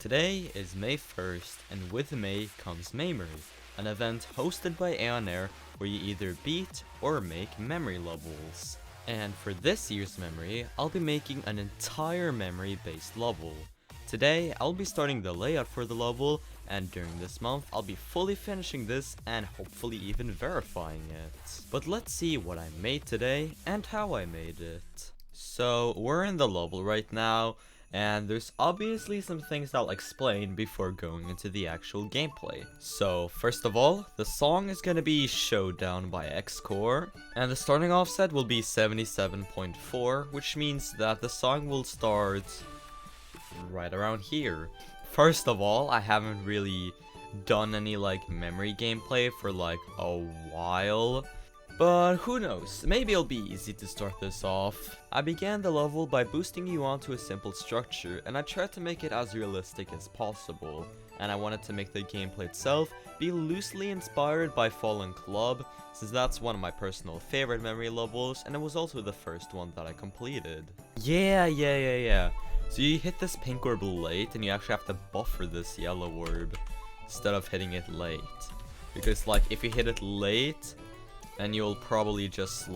Today is May 1st, and with May comes maymory, an event hosted by Aeon Air where you either beat or make memory levels. And for this year's memory, I'll be making an entire memory based level. Today, I'll be starting the layout for the level, and during this month, I'll be fully finishing this and hopefully even verifying it. But let's see what I made today and how I made it. So, we're in the level right now, and there's obviously some things I'll explain before going into the actual gameplay. So, first of all, the song is gonna be Showdown by X-Core, and the starting offset will be 77.4, which means that the song will start right around here. First of all, I haven't really done any memory gameplay for a while, but who knows, maybe it'll be easy to start this off. I began the level by boosting you onto a simple structure, and I tried to make it as realistic as possible, and I wanted to make the gameplay itself be loosely inspired by Fallen Club, since that's one of my personal favorite memory levels, and it was also the first one that I completed. Yeah. So you hit this pink orb late, and you actually have to buffer this yellow orb instead of hitting it late. Because if you hit it late, then you'll probably just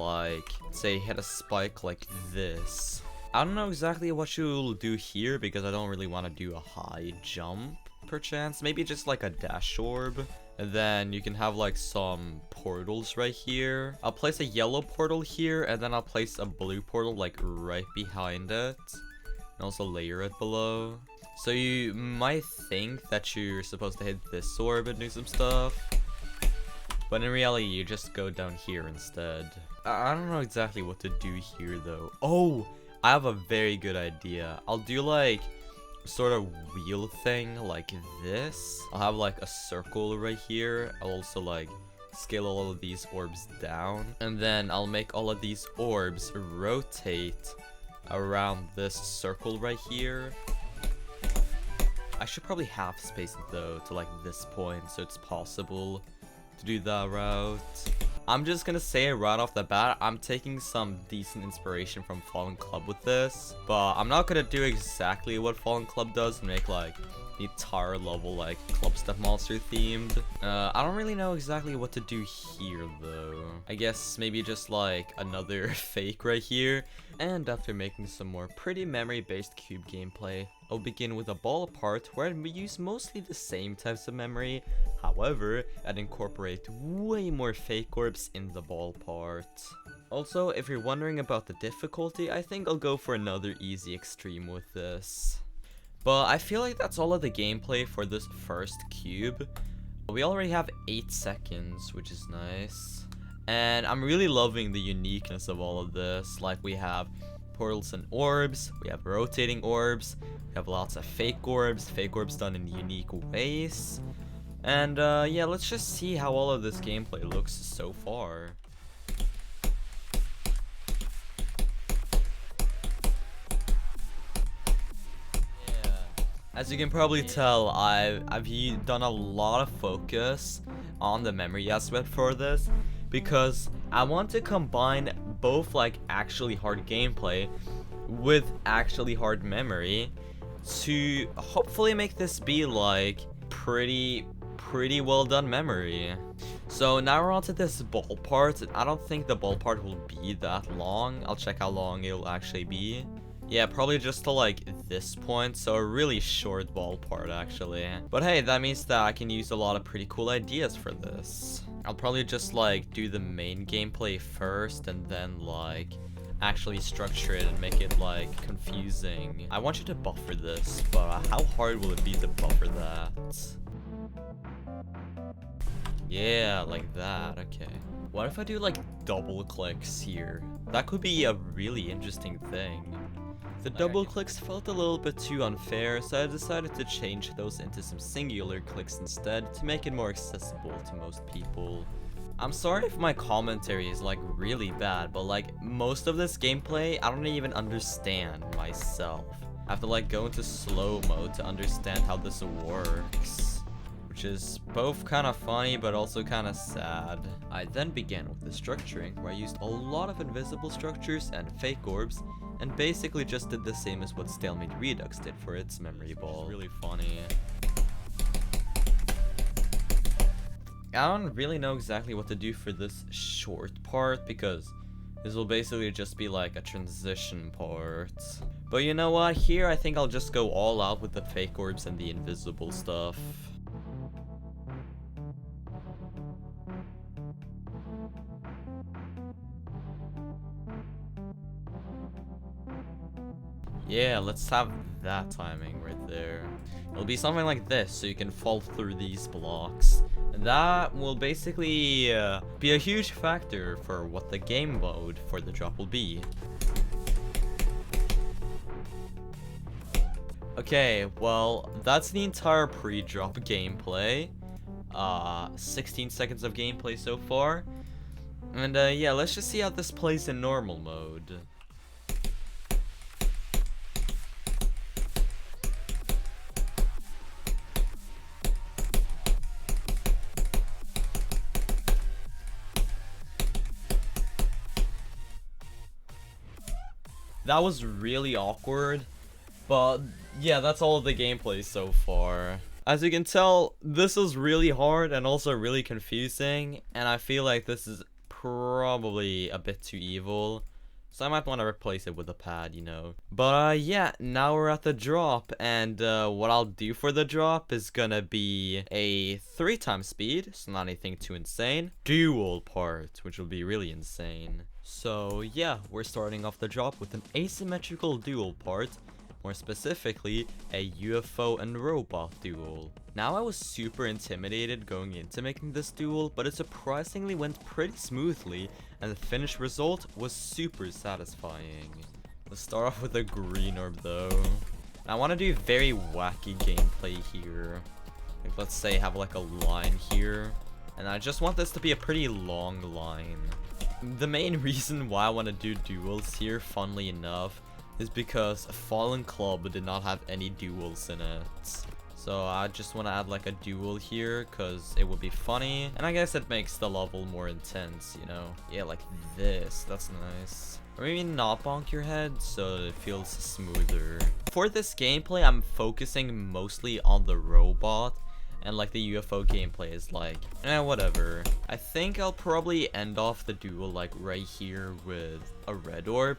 say hit a spike like this. I don't know exactly what you'll do here because I don't really want to do a high jump perchance. Maybe just a dash orb. And then you can have some portals right here. I'll place a yellow portal here, and then I'll place a blue portal right behind it. And also layer it below. So you might think that you're supposed to hit this orb and do some stuff, but in reality you just go down here instead. I don't know exactly what to do here though. Oh, I have a very good idea. I'll do sort of wheel thing like this. I'll have a circle right here. I'll also scale all of these orbs down, and then I'll make all of these orbs rotate around this circle right here. I should probably half space it though to this point, so it's possible to do that route. I'm just gonna say right off the bat, I'm taking some decent inspiration from Fallen Club with this, but I'm not gonna do exactly what Fallen Club does and make the entire level Club Step Monster themed. I don't really know exactly what to do here though. I guess maybe just another fake right here. And after making some more pretty memory based cube gameplay, I'll begin with a ball part where we use mostly the same types of memory. However, I'd incorporate way more fake orbs in the ball part. Also, if you're wondering about the difficulty, I think I'll go for another easy extreme with this. But I feel like that's all of the gameplay for this first cube. We already have 8 seconds, which is nice. And I'm really loving the uniqueness of all of this. We have portals and orbs, we have rotating orbs, we have lots of fake orbs done in unique ways. And yeah, let's just see how all of this gameplay looks so far. As you can probably tell, I've done a lot of focus on the memory aspect for this, because I want to combine both actually hard gameplay with actually hard memory to hopefully make this be pretty well done memory. So now we're on to this ball part. I don't think the ball part will be that long. I'll check how long it'll actually be. Yeah, probably just to this point, so a really short ball part actually. But hey, that means that I can use a lot of pretty cool ideas for this. I'll probably just do the main gameplay first, and then actually structure it and make it confusing. I want you to buffer this, but how hard will it be to buffer that? Yeah, like that, okay. What if I do double clicks here? That could be a really interesting thing. The double clicks felt a little bit too unfair, so I decided to change those into some singular clicks instead to make it more accessible to most people. I'm sorry if my commentary is really bad, but most of this gameplay I don't even understand myself. I have to go into slow mode to understand how this works, which is both kind of funny but also kind of sad. I then began with the structuring, where I used a lot of invisible structures and fake orbs and basically just did the same as what Stalemate Redux did for its memory ball. It's really funny. I don't really know exactly what to do for this short part, because this will basically just be like a transition part. But you know what? Here I think I'll just go all out with the fake orbs and the invisible stuff. Yeah, let's have that timing right there. It'll be something like this, so you can fall through these blocks. And that will basically be a huge factor for what the game mode for the drop will be. Okay, well, that's the entire pre-drop gameplay. 16 seconds of gameplay so far. And yeah, let's just see how this plays in normal mode. That was really awkward, but yeah, that's all of the gameplay so far. As you can tell, this is really hard and also really confusing, and I feel like this is probably a bit too evil, so I might want to replace it with a pad, you know. But yeah, now we're at the drop, and what I'll do for the drop is gonna be a 3x speed, so not anything too insane, dual part, which will be really insane. So yeah, we're starting off the drop with an asymmetrical duel part, more specifically a UFO and robot duel. Now I was super intimidated going into making this duel, but it surprisingly went pretty smoothly, and the finished result was super satisfying. Let's start off with a green orb though. I want to do very wacky gameplay here. Like, let's say have like a line here, and I just want this to be a pretty long line. The main reason why I want to do duels here, funnily enough, is because Fallen Club did not have any duels in it. So I just want to add like a duel here, because it would be funny, and I guess it makes the level more intense, you know? Yeah, like this, that's nice. Or maybe not bonk your head, so it feels smoother. For this gameplay, I'm focusing mostly on the robot, and like the UFO gameplay is like, whatever. I think I'll probably end off the duel like right here with a red orb.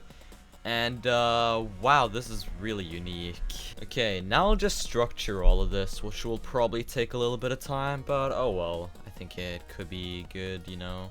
And wow, this is really unique. Okay, now I'll just structure all of this, which will probably take a little bit of time, but oh well. I think it could be good, you know.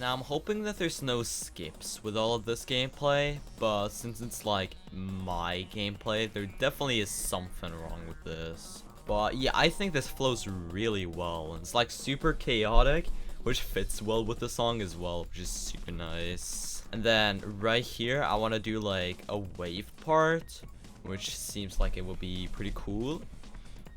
Now I'm hoping that there's no skips with all of this gameplay, but since it's like my gameplay, there definitely is something wrong with this. But yeah, I think this flows really well. It's like super chaotic, which fits well with the song as well, which is super nice. And then right here, I want to do like a wave part, which seems like it will be pretty cool.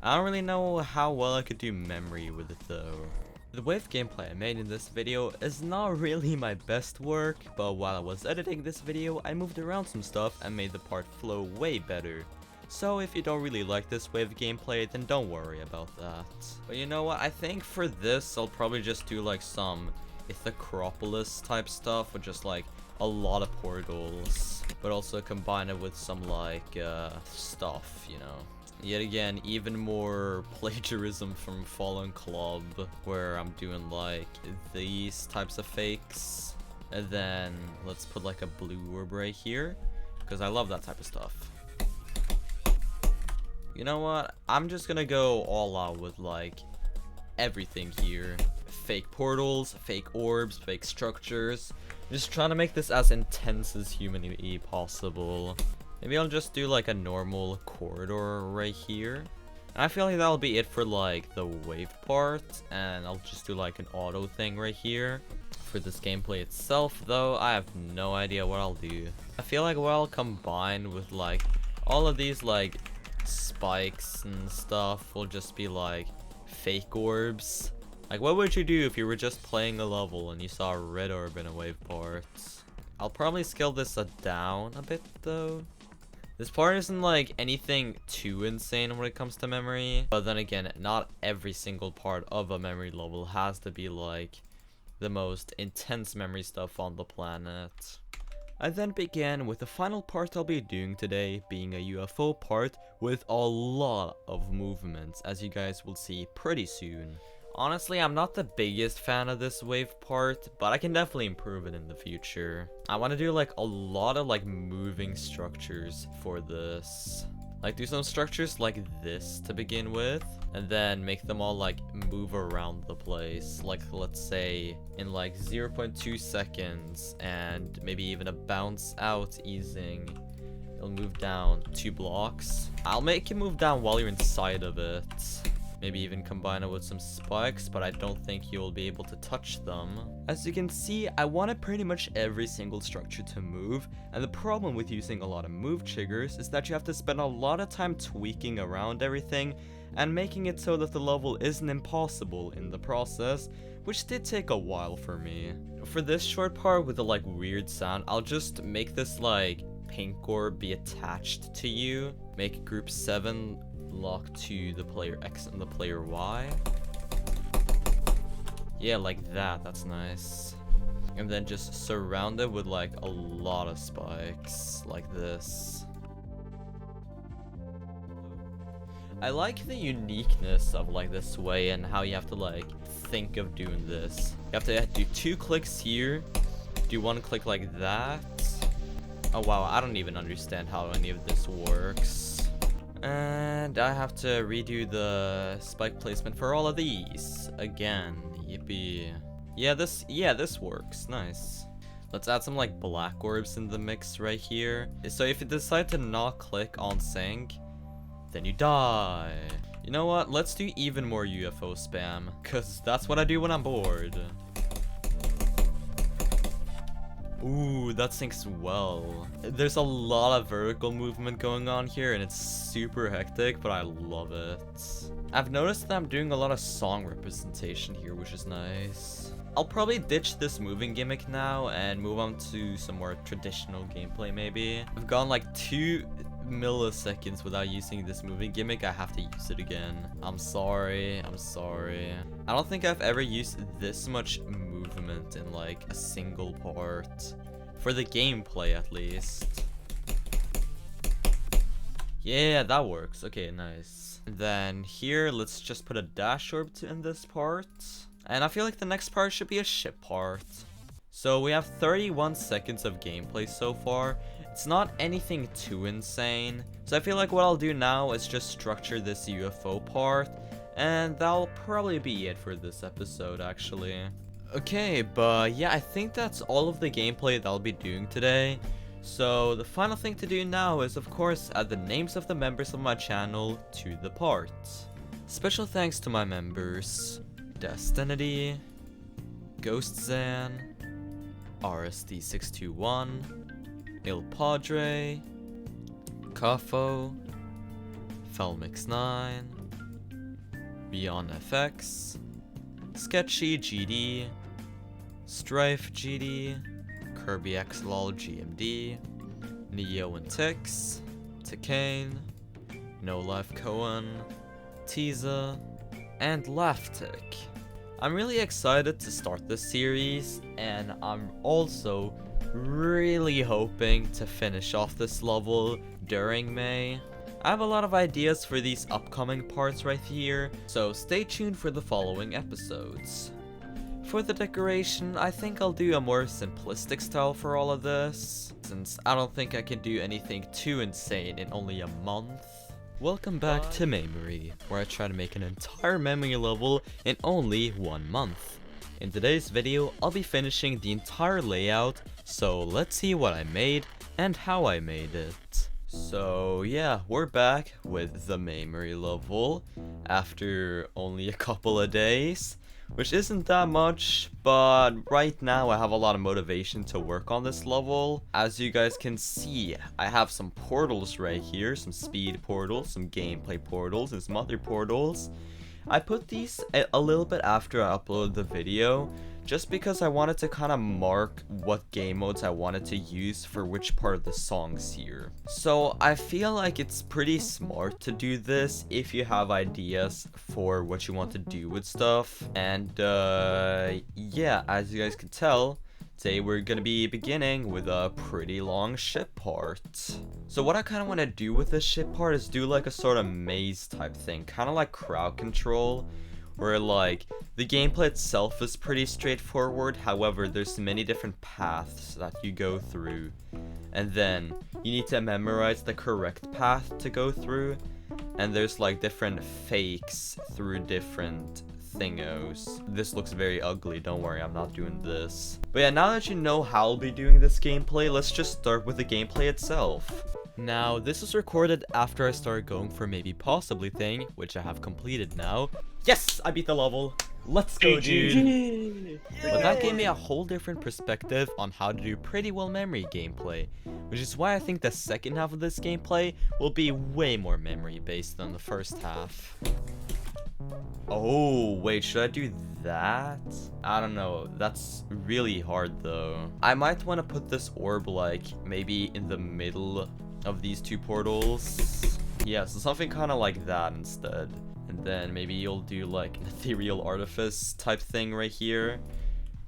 I don't really know how well I could do memory with it though. The wave gameplay I made in this video is not really my best work, but while I was editing this video, I moved around some stuff and made the part flow way better. So if you don't really like this wave gameplay, then don't worry about that. But you know what, I think for this, I'll probably just do like some Acropolis type stuff with just like a lot of portals, but also combine it with some like stuff, you know. Yet again, even more plagiarism from Fallen Club, where I'm doing like these types of fakes, and then let's put like a blue orb right here, because I love that type of stuff. You know what, I'm just gonna go all out with like everything here. Fake portals, fake orbs, fake structures. Just trying to make this as intense as humanly possible. Maybe I'll just do like a normal corridor right here. And I feel like that'll be it for like the wave part. And I'll just do like an auto thing right here. For this gameplay itself though, I have no idea what I'll do. I feel like what I'll combine with like all of these like spikes and stuff will just be like fake orbs. Like what would you do if you were just playing a level and you saw a red orb in a wave part? I'll probably scale this down a bit though. This part isn't like anything too insane when it comes to memory, but then again, not every single part of a memory level has to be like the most intense memory stuff on the planet. I then began with the final part I'll be doing today, being a UFO part with a lot of movements, as you guys will see pretty soon. Honestly, I'm not the biggest fan of this wave part, but I can definitely improve it in the future. I want to do like a lot of like moving structures for this. Like do some structures like this to begin with, and then make them all like move around the place. Like let's say in like 0.2 seconds, and maybe even a bounce out easing. It'll move down 2 blocks. I'll make it move down while you're inside of it. Maybe even combine it with some spikes, but I don't think you'll be able to touch them. As you can see, I wanted pretty much every single structure to move, and the problem with using a lot of move triggers is that you have to spend a lot of time tweaking around everything and making it so that the level isn't impossible in the process, which did take a while for me. For this short part with the like weird sound, I'll just make this like pink orb be attached to you, make group 7 lock to the player X and the player Y. Yeah, like that, that's nice. And then just surround it with like a lot of spikes, like this. I like the uniqueness of like this way and how you have to like think of doing this. You have to do 2 clicks here, do 1 click like that. Oh wow, I don't even understand how any of this works. And I have to redo the spike placement for all of these again. Yippee. Yeah, this works. Nice. Let's add some like black orbs in the mix right here. So if you decide to not click on sync, then you die. You know what? Let's do even more UFO spam, cause that's what I do when I'm bored. Ooh, that syncs well. There's a lot of vertical movement going on here, and it's super hectic, but I love it. I've noticed that I'm doing a lot of song representation here, which is nice. I'll probably ditch this moving gimmick now and move on to some more traditional gameplay maybe. I've gone like 2 milliseconds without using this moving gimmick. I have to use it again. I'm sorry. I don't think I've ever used this much movement in like a single part. For the gameplay at least. Yeah, that works. Okay, nice. Then here, let's just put a dash orb in this part. And I feel like the next part should be a ship part. So we have 31 seconds of gameplay so far. It's not anything too insane. So I feel like what I'll do now is just structure this UFO part. And that'll probably be it for this episode actually. Okay, but yeah, I think that's all of the gameplay that I'll be doing today. So the final thing to do now is of course add the names of the members of my channel to the parts. Special thanks to my members: Destiny, GhostZan, RSD621, Il Padre, Kafo, Felmix9, Beyond FX, Sketchy GD, Strife GD, Kirby XLOL GMD, Neo and Tix, Takane, No Life Cohen, Tiza, and Laftic. I'm really excited to start this series, and I'm also really hoping to finish off this level during May. I have a lot of ideas for these upcoming parts right here, so stay tuned for the following episodes. For the decoration, I think I'll do a more simplistic style for all of this, since I don't think I can do anything too insane in only a month. Welcome back to Maymory, where I try to make an entire memory level in only 1 month. In today's video, I'll be finishing the entire layout, so let's see what I made and how I made it. So yeah, we're back with the Maymory level after only a couple of days. Which isn't that much, but right now I have a lot of motivation to work on this level. As you guys can see, I have some portals right here, some speed portals, some gameplay portals, and some other portals. I put these a little bit after I uploaded the video just because I wanted to kind of mark what game modes I wanted to use for which part of the songs here. So I feel like it's pretty smart to do this if you have ideas for what you want to do with stuff. And yeah, as you guys can tell, today we're gonna be beginning with a pretty long ship part. So what I kind of want to do with this ship part is do like a sort of maze type thing, kind of like crowd control, where like the gameplay itself is pretty straightforward. However, there's many different paths that you go through, and then you need to memorize the correct path to go through, and there's like different fakes through different thingos. This looks very ugly, don't worry, I'm not doing this. But yeah, now that you know how I'll be doing this gameplay, let's just start with the gameplay itself. Now, this was recorded after I started going for maybe possibly thing, which I have completed now. Yes, I beat the level. Let's go, dude. But that gave me a whole different perspective on how to do pretty well memory gameplay, which is why I think the second half of this gameplay will be way more memory based than the first half. Oh, wait, should I do that? I don't know, that's really hard though. I might want to put this orb like maybe in the middle of these two portals. Yeah, so something kind of like that instead. And then maybe you'll do like an ethereal artifice type thing right here,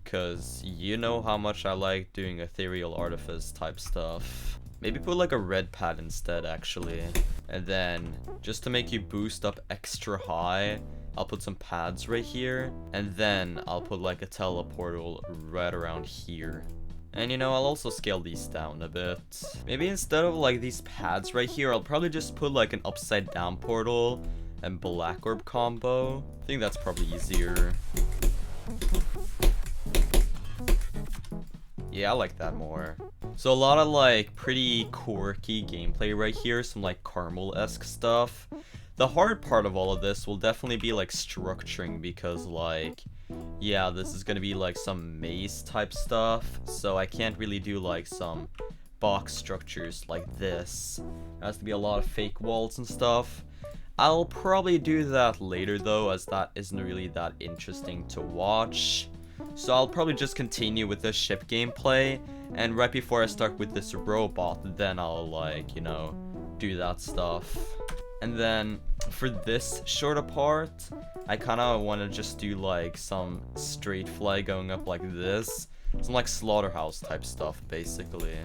because you know how much I like doing ethereal artifice type stuff. Maybe put like a red pad instead actually. And then just to make you boost up extra high, I'll put some pads right here, and then I'll put like a teleportal right around here. And you know, I'll also scale these down a bit. Maybe instead of like these pads right here, I'll probably just put like an upside down portal and black orb combo. I think that's probably easier. Yeah, I like that more. So a lot of like pretty quirky gameplay right here, some like caramel-esque stuff. The hard part of all of this will definitely be like structuring, because like, yeah, this is gonna be like some maze type stuff, so I can't really do like some box structures like this. There has to be a lot of fake walls and stuff. I'll probably do that later though, as that isn't really that interesting to watch. So I'll probably just continue with this ship gameplay, and right before I start with this robot, then I'll like, you know, do that stuff. And then for this shorter part, I kind of want to just do like some straight fly going up like this. Some like slaughterhouse type stuff basically.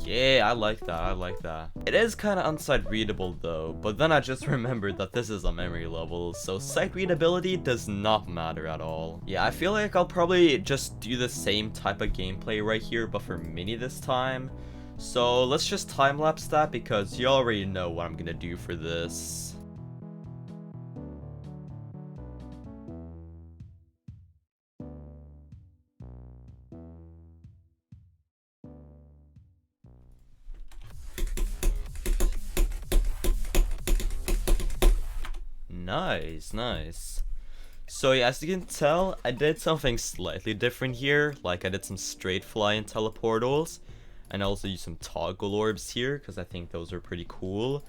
Yeah, I like that, I like that. It is kind of unsight readable though, but then I just remembered that this is a memory level, so sight readability does not matter at all. Yeah, I feel like I'll probably just do the same type of gameplay right here, but for mini this time. So let's just time-lapse that, because you already know what I'm gonna do for this. Nice, nice. So yeah, as you can tell, I did something slightly different here. Like I did some straight fly and teleportals, and I also used some toggle orbs here, because I think those are pretty cool.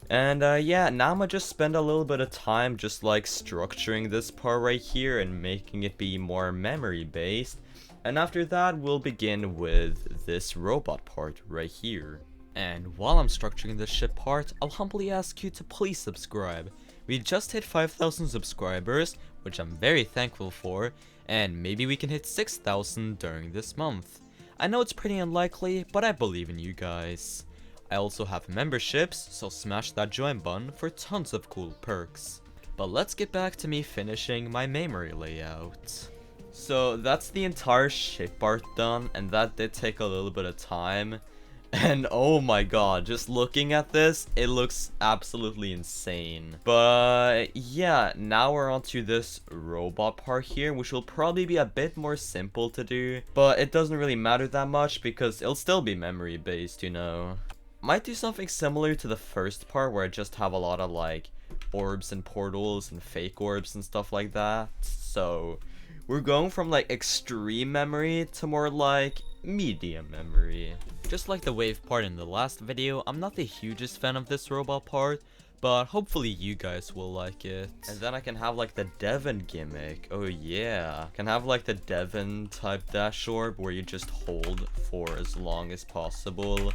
And yeah, now I'm gonna just spend a little bit of time just like structuring this part right here and making it be more memory based. And after that, we'll begin with this robot part right here. And while I'm structuring this ship part, I'll humbly ask you to please subscribe. We just hit 5,000 subscribers, which I'm very thankful for, and maybe we can hit 6,000 during this month. I know it's pretty unlikely, but I believe in you guys. I also have memberships, so smash that join button for tons of cool perks. But let's get back to me finishing my memory layout. So that's the entire ship part done, and that did take a little bit of time. And oh my god, just looking at this, it looks absolutely insane. But yeah, now we're on to this robot part here, which will probably be a bit more simple to do. But it doesn't really matter that much, because it'll still be memory based, you know. Might do something similar to the first part, where I just have a lot of like orbs and portals and fake orbs and stuff like that. So we're going from like extreme memory to more like medium memory. Just like the wave part in the last video, I'm not the hugest fan of this robot part, but hopefully you guys will like it. And then I can have like the Devon gimmick. Oh yeah. Can have like the Devon type dash orb where you just hold for as long as possible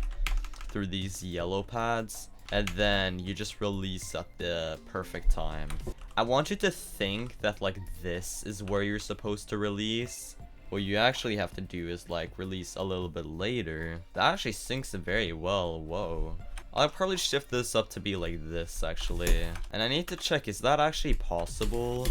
through these yellow pads, and then you just release at the perfect time. I want you to think that like this is where you're supposed to release. What you actually have to do is like release a little bit later. That actually syncs very well. Whoa. I'll probably shift this up to be like this actually. And I need to check, is that actually possible?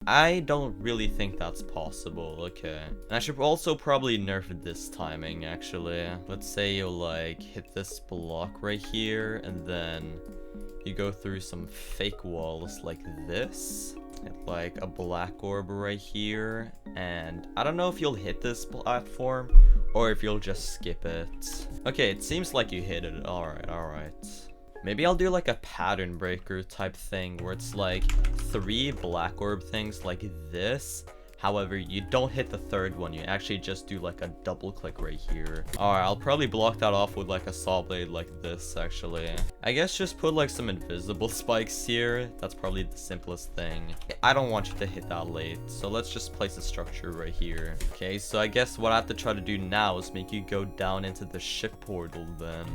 I don't really think that's possible. Okay. And I should also probably nerf this timing actually. Let's say you like hit this block right here and then you go through some fake walls like this. Hit like a black orb right here, and I don't know if you'll hit this platform or if you'll just skip it. Okay, it seems like you hit it. Alright. Maybe I'll do like a pattern breaker type thing where it's like 3 black orb things like this. However, you don't hit the third one, you actually just do like a double click right here. Alright, I'll probably block that off with like a saw blade like this actually. I guess just put like some invisible spikes here. That's probably the simplest thing. I don't want you to hit that late, so let's just place a structure right here. Okay, so I guess what I have to try to do now is make you go down into the ship portal then.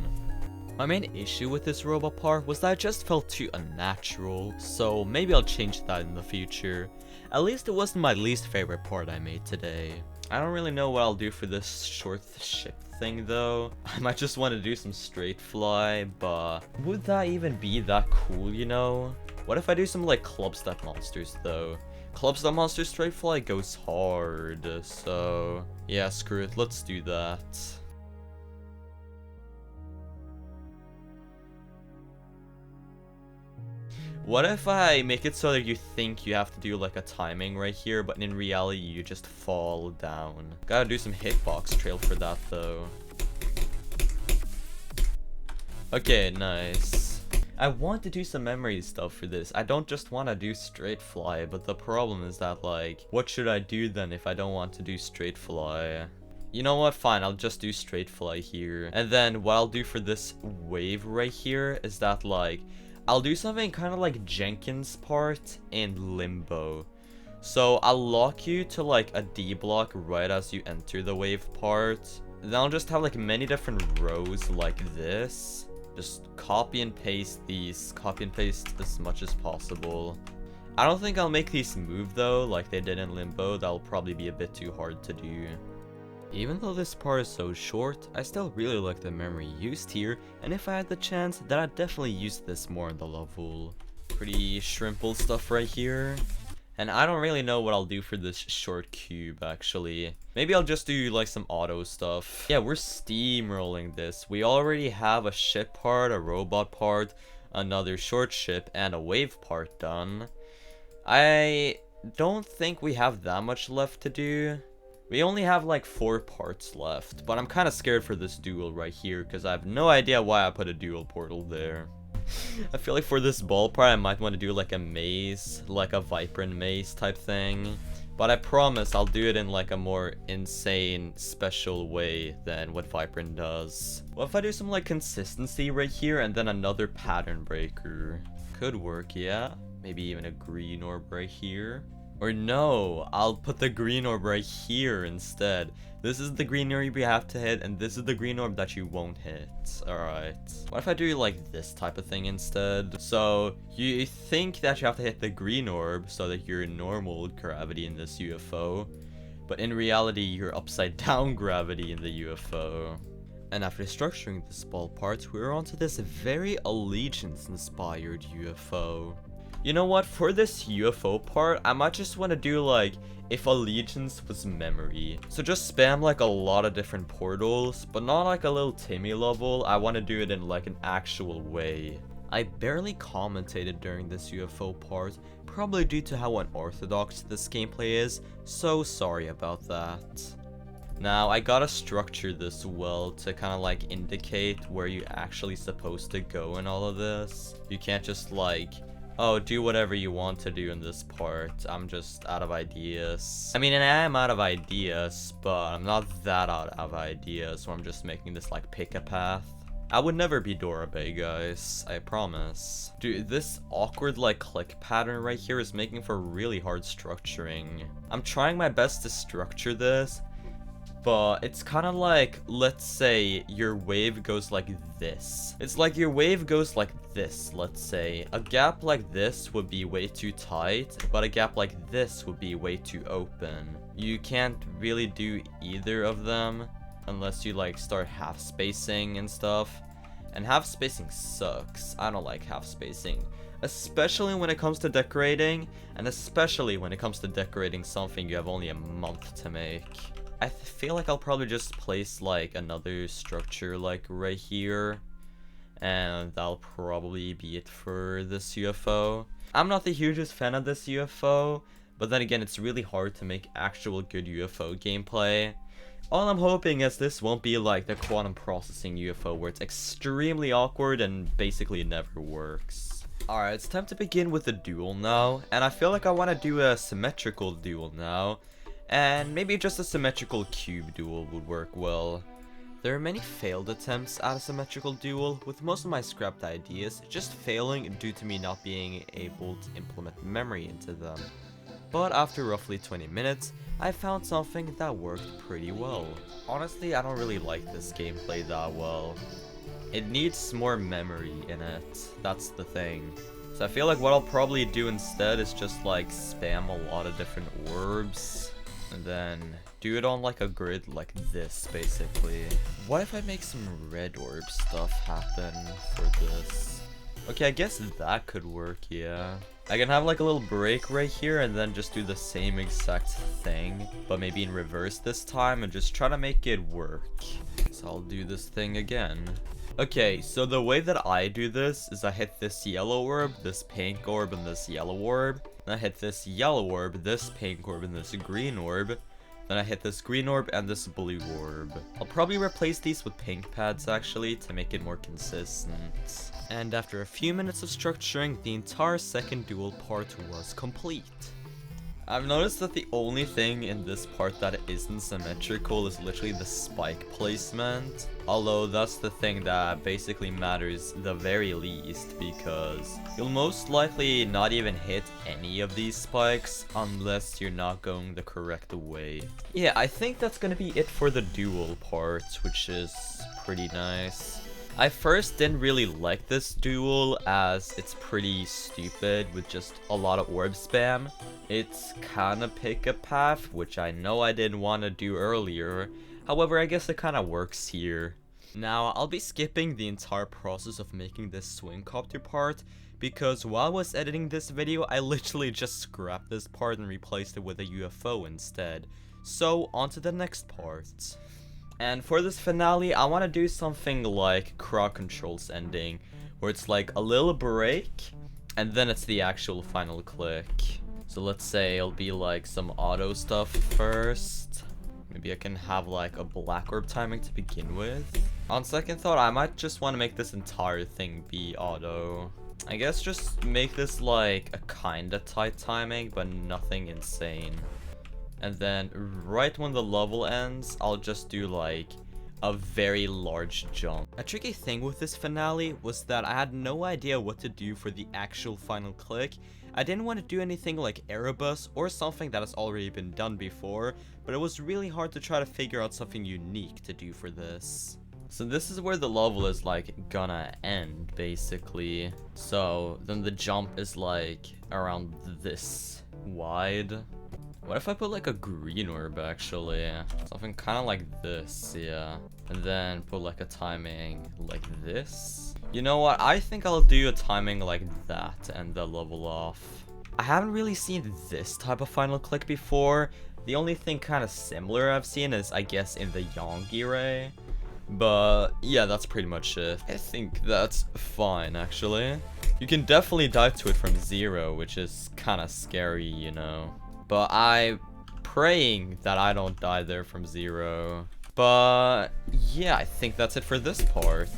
My main issue with this robot part was that it just felt too unnatural, so maybe I'll change that in the future. At least it wasn't my least favorite part I made today. I don't really know what I'll do for this short ship thing though. I might just want to do some straight fly, but would that even be that cool, you know? What if I do some like club step monsters though? Club step monster straight fly goes hard, so yeah, screw it, let's do that. What if I make it so that you think you have to do like a timing right here, but in reality you just fall down? Gotta do some hitbox trail for that though. Okay, nice. I want to do some memory stuff for this. I don't just want to do straight fly, but the problem is that like, what should I do then if I don't want to do straight fly? You know what, fine, I'll just do straight fly here. And then what I'll do for this wave right here is that like, I'll do something kind of like Jenkins' part in Limbo. So I'll lock you to like a D block right as you enter the wave part. Then I'll just have like many different rows like this. Just copy and paste these, copy and paste as much as possible. I don't think I'll make these move though, like they did in Limbo. That'll probably be a bit too hard to do. Even though this part is so short, I still really like the memory used here, and if I had the chance, then I'd definitely use this more in the level. Pretty shrimple stuff right here. And I don't really know what I'll do for this short cube actually. Maybe I'll just do like some auto stuff. Yeah, we're steamrolling this. We already have a ship part, a robot part, another short ship, and a wave part done. I don't think we have that much left to do. We only have like 4 parts left, but I'm kind of scared for this duel right here because I have no idea why I put a dual portal there. I feel like for this ball part I might want to do like a maze, like a Vibrant maze type thing. But I promise I'll do it in like a more insane, special way than what Vibrant does. What if I do some like consistency right here and then another pattern breaker? Could work, yeah. Maybe even a green orb right here. Or no, I'll put the green orb right here instead. This is the green orb you have to hit, and this is the green orb that you won't hit. Alright. What if I do like this type of thing instead? So, you think that you have to hit the green orb so that you're in normal gravity in this UFO. But in reality, you're upside down gravity in the UFO. And after structuring this ball part, we're onto this very Allegiance-inspired UFO. You know what, for this UFO part, I might just want to do like, if Allegiance was memory. So just spam like a lot of different portals, but not like a little Timmy level. I want to do it in like an actual way. I barely commentated during this UFO part, probably due to how unorthodox this gameplay is, so sorry about that. Now, I gotta structure this well to kind of like indicate where you're actually supposed to go in all of this. You can't just like Oh, do whatever you want to do in this part. I'm just out of ideas. I mean, and I am out of ideas, but I'm not that out of ideas, so I'm just making this like pick a path. I would never be Dorabe, guys. I promise. Dude, this awkward like click pattern right here is making for really hard structuring. I'm trying my best to structure this, but it's kind of like, let's say your wave goes like this. It's like your wave goes like this, let's say. A gap like this would be way too tight, but a gap like this would be way too open. You can't really do either of them unless you like start half spacing and stuff. And half spacing sucks. I don't like half spacing. Especially when it comes to decorating, and especially when it comes to decorating something you have only a month to make. I feel like I'll probably just place like another structure like right here, and that'll probably be it for this UFO. I'm not the hugest fan of this UFO, but then again, it's really hard to make actual good UFO gameplay. All I'm hoping is this won't be like the quantum processing UFO where it's extremely awkward and basically never works. Alright, it's time to begin with the duel now, and I feel like I want to do a symmetrical duel now. And maybe just a symmetrical cube duel would work well. There are many failed attempts at a symmetrical duel, with most of my scrapped ideas just failing due to me not being able to implement memory into them. But after roughly 20 minutes, I found something that worked pretty well. Honestly, I don't really like this gameplay that well. It needs more memory in it, that's the thing. So I feel like what I'll probably do instead is just like spam a lot of different orbs. And then do it on like a grid like this, basically. What if I make some red orb stuff happen for this? Okay, I guess that could work, yeah. I can have like a little break right here and then just do the same exact thing, but maybe in reverse this time and just try to make it work. So I'll do this thing again. Okay, so the way that I do this is I hit this yellow orb, this pink orb, and this yellow orb. Then I hit this yellow orb, this pink orb, and this green orb. Then I hit this green orb and this blue orb. I'll probably replace these with pink pads actually to make it more consistent. And after a few minutes of structuring, the entire second duel part was complete. I've noticed that the only thing in this part that isn't symmetrical is literally the spike placement. Although that's the thing that basically matters the very least, because you'll most likely not even hit any of these spikes unless you're not going the correct way. Yeah, I think that's gonna be it for the duel part, which is pretty nice. I first didn't really like this duel as it's pretty stupid with just a lot of orb spam. It's kinda pick a path, which I know I didn't want to do earlier. However, I guess it kinda works here. Now, I'll be skipping the entire process of making this swing copter part, because while I was editing this video, I literally just scrapped this part and replaced it with a UFO instead. So, on to the next part. And for this finale, I want to do something like Croc Control's ending, where it's like a little break, and then it's the actual final click. So let's say it'll be like some auto stuff first. Maybe I can have like a black orb timing to begin with. On second thought, I might just want to make this entire thing be auto. I guess just make this like a kinda tight timing, but nothing insane. And then right when the level ends, I'll just do like a very large jump. A tricky thing with this finale was that I had no idea what to do for the actual final click. I didn't want to do anything like Erebus or something that has already been done before, but it was really hard to try to figure out something unique to do for this. So this is where the level is like gonna end basically. So then the jump is like around this wide. What if I put like a green orb actually? Something kind of like this, yeah. And then put like a timing like this. You know what? I think I'll do a timing like that to end the level off. I haven't really seen this type of final click before. The only thing kind of similar I've seen is, I guess, in the Yongi Ray. But yeah, that's pretty much it. I think that's fine actually. You can definitely dive to it from 0, which is kind of scary, you know. But I'm praying that I don't die there from 0. But yeah, I think that's it for this part.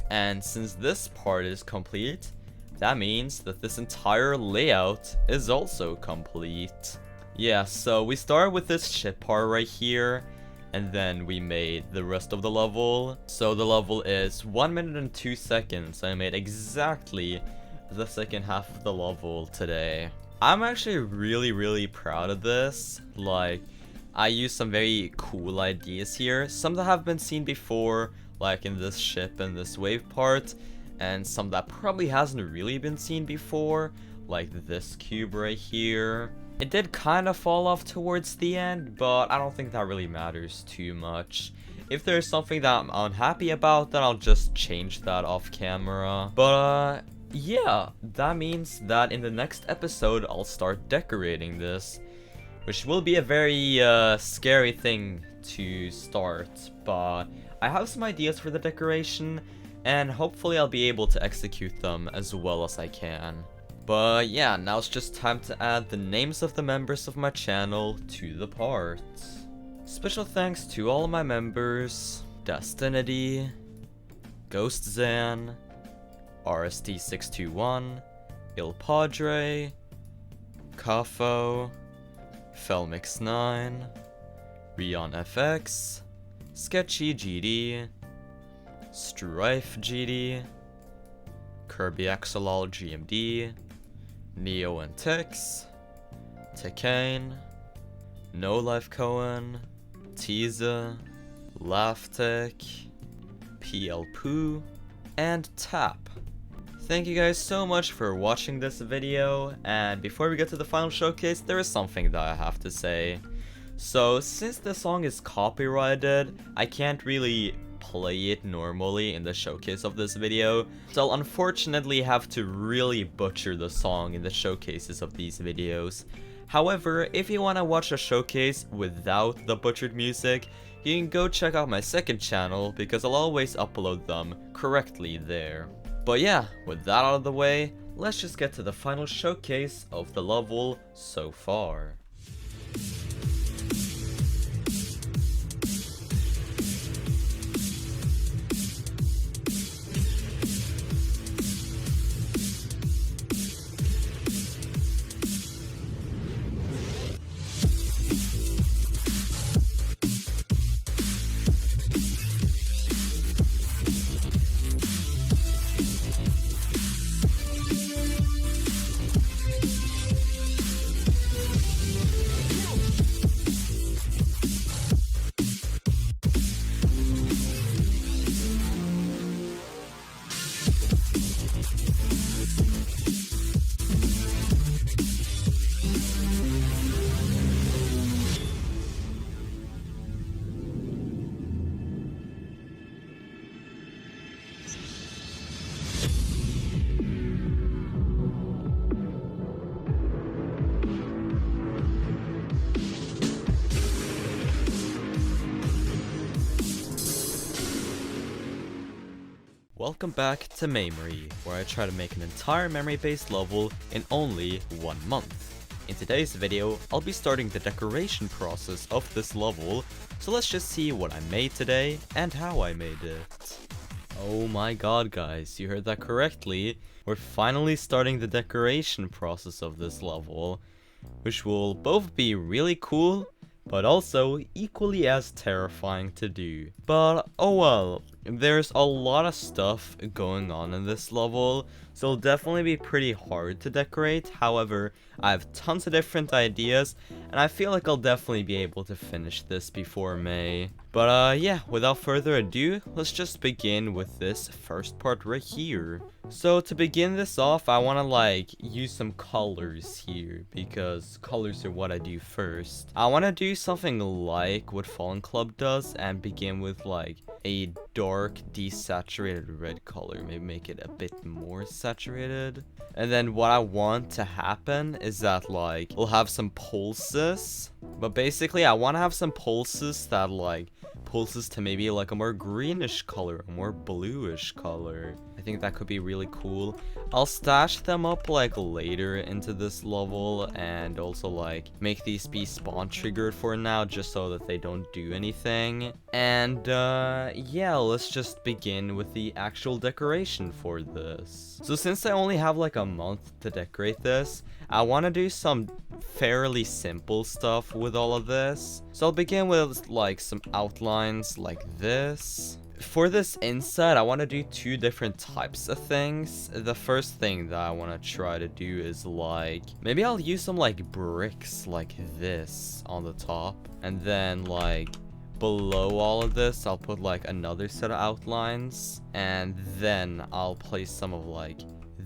And since this part is complete, that means that this entire layout is also complete. Yeah, so we started with this ship part right here, and then we made the rest of the level. So the level is 1 minute and 2 seconds. I made exactly the second half of the level today. I'm actually really proud of this. Like, I used some very cool ideas here. Some that have been seen before, like in this ship and this wave part, and some that probably hasn't really been seen before, like this cube right here. It did kind of fall off towards the end, but I don't think that really matters too much. If there's something that I'm unhappy about, then I'll just change that off camera. But yeah, that means that in the next episode, I'll start decorating this, which will be a very scary thing to start, but I have some ideas for the decoration, and hopefully I'll be able to execute them as well as I can. But yeah, now it's just time to add the names of the members of my channel to the parts. Special thanks to all of my members: Destinity, Ghost Zan, RST621, Il Padre, Kafo, Felmix9, Rion FX, Sketchy GD, Strife GD, Kirby Axolol GMD, Neo and Tix, Tekane, No Life Cohen, Teaser, Laughtech, PL Poo, and Tap. Thank you guys so much for watching this video, and before we get to the final showcase, there is something that I have to say. So, since the song is copyrighted, I can't really play it normally in the showcase of this video, so I'll unfortunately have to really butcher the song in the showcases of these videos. However, if you want to watch a showcase without the butchered music, you can go check out my second channel, because I'll always upload them correctly there. But yeah, with that out of the way, let's just get to the final showcase of the level so far. Welcome back to Maymory, where I try to make an entire memory-based level in only 1 month. In today's video, I'll be starting the decoration process of this level, so let's just see what I made today and how I made it. Oh my god guys, you heard that correctly. We're finally starting the decoration process of this level, which will both be really cool, but also equally as terrifying to do. But oh well, there's a lot of stuff going on in this level, so it'll definitely be pretty hard to decorate. However, I have tons of different ideas, and I feel like I'll definitely be able to finish this before May. But yeah, without further ado, let's just begin with this first part right here. So to begin this off, I want to use some colors here, because colors are what I do first. I want to do something like what Fallen Club does and begin with a dark desaturated red color, maybe make it a bit more saturated. And then what I want to happen is that we'll have some pulses, but basically I want to have some pulses that pulses to maybe a more greenish color, a more bluish color. I think that could be really cool. I'll stash them up like later into this level, and also like make these be spawn triggered for now, just so that they don't do anything. And yeah, let's just begin with the actual decoration for this. So since I only have like a month to decorate this, I want to do some fairly simple stuff with all of this. So I'll begin with like some outlines like this. For this inside, I want to do two different types of things. The first thing that I want to try to do is like, maybe I'll use some like bricks like this on the top, and then like below all of this I'll put like another set of outlines, and then I'll place some of like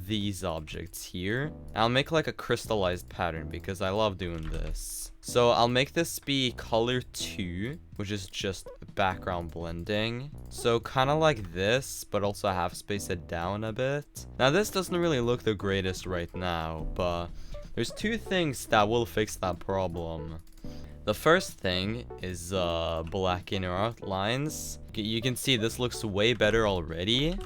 these objects here. I'll make like a crystallized pattern because I love doing this. So I'll make this be color 2, which is just background blending. So kind of like this, but also have space it down a bit. Now this doesn't really look the greatest right now, but there's two things that will fix that problem. The first thing is black inner outlines. You can see this looks way better already.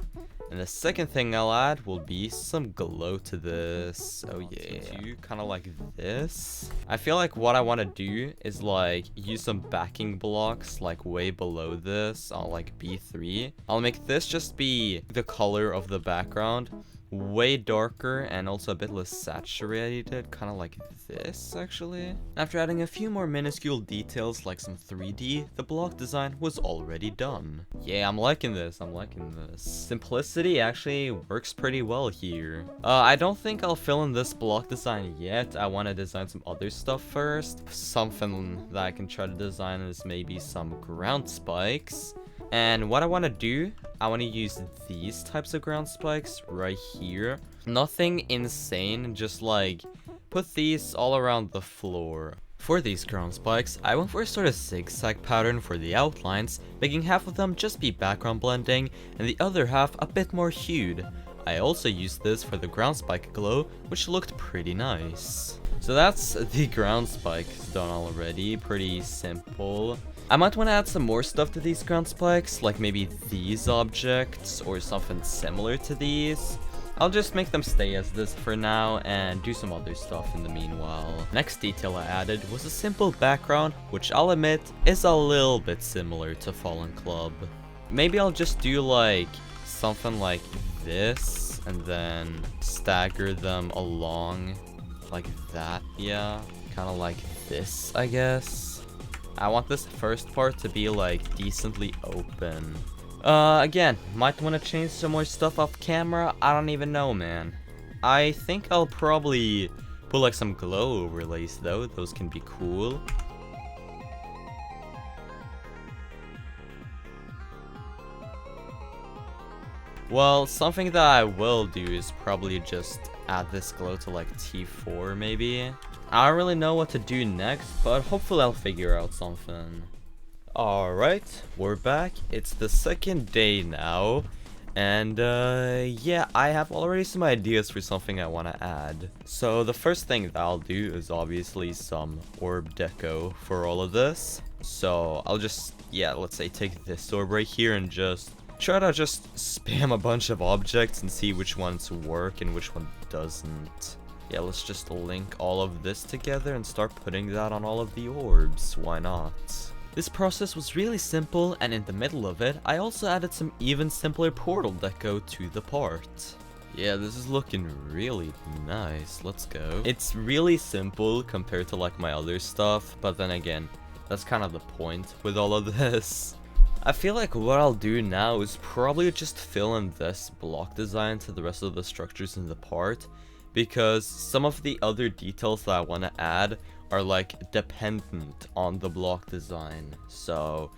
And the second thing I'll add will be some glow to this. Oh yeah, kind of like this. I feel like what I want to do is like use some backing blocks like way below this on like B3. I'll make this just be the color of the background, way darker and also a bit less saturated, kind of like this actually. After adding a few more minuscule details like some 3D, the block design was already done. Yeah, I'm liking this, Simplicity actually works pretty well here. I don't think I'll fill in this block design yet. I want to design some other stuff first. Something that I can try to design is maybe some ground spikes. And what I want to do, I want to use these types of ground spikes right here. Nothing insane, just like put these all around the floor. For these ground spikes, I went for a sort of zigzag pattern for the outlines, making half of them just be background blending and the other half a bit more hued. I also used this for the ground spike glow, which looked pretty nice. So that's the ground spikes done already, pretty simple. I might want to add some more stuff to these ground spikes, like maybe these objects or something similar to these. I'll just make them stay as this for now and do some other stuff in the meanwhile. Next detail I added was a simple background, which I'll admit is a little bit similar to Fallen Club. Maybe I'll just do like something like this and then stagger them along like that. Yeah, kind of like this, I guess. I want this first part to be like decently open. Again, might want to change some more stuff off camera. I don't even know, man. I think I'll probably put like some glow overlays though. Those can be cool. Well, something that I will do is probably just add this glow to like T4 maybe. I don't really know what to do next, but hopefully I'll figure out something. Alright, we're back. It's the second day now. And yeah, I have already some ideas for something I want to add. So the first thing that I'll do is obviously some orb deco for all of this. So I'll just, yeah, let's say take this orb right here and just try to just spam a bunch of objects and see which ones work and which one doesn't. Yeah, let's just link all of this together and start putting that on all of the orbs. Why not? This process was really simple, and in the middle of it, I also added some even simpler portal deco to the part. Yeah, this is looking really nice. Let's go. It's really simple compared to like my other stuff, but then again, that's kind of the point with all of this. I feel like what I'll do now is probably just fill in this block design to the rest of the structures in the part, because some of the other details that I want to add are like dependent on the block design. So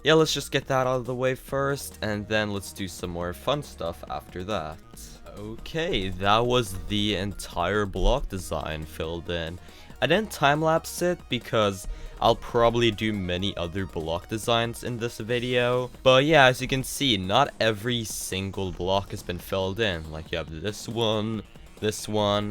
yeah, let's just get that out of the way first, and then let's do some more fun stuff after that. Okay, that was the entire block design filled in. I didn't time-lapse it because I'll probably do many other block designs in this video. But yeah, as you can see, not every single block has been filled in. Like you have this one,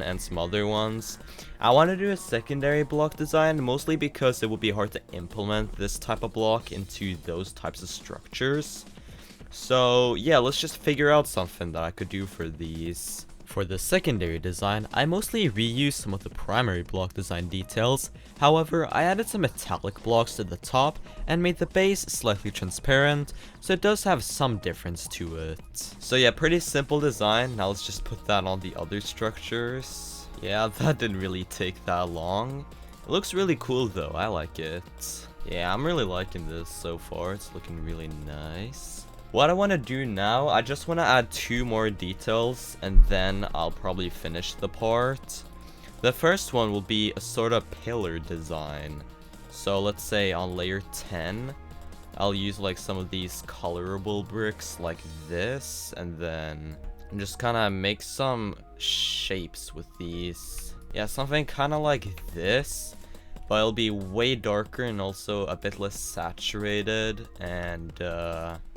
and some other ones. I want to do a secondary block design, mostly because it would be hard to implement this type of block into those types of structures. So yeah, let's just figure out something that I could do for these. For the secondary design, I mostly reused some of the primary block design details. However, I added some metallic blocks to the top and made the base slightly transparent, so it does have some difference to it. So yeah, pretty simple design. Now let's just put that on the other structures. Yeah, that didn't really take that long. It looks really cool though, I like it. Yeah, I'm really liking this so far, it's looking really nice. What I want to do now, I just want to add 2 more details, and then I'll probably finish the part. The first one will be a sort of pillar design. So let's say on layer 10, I'll use like some of these colorable bricks like this, and then just kind of make some shapes with these. Yeah, something kind of like this. But it'll be way darker and also a bit less saturated, and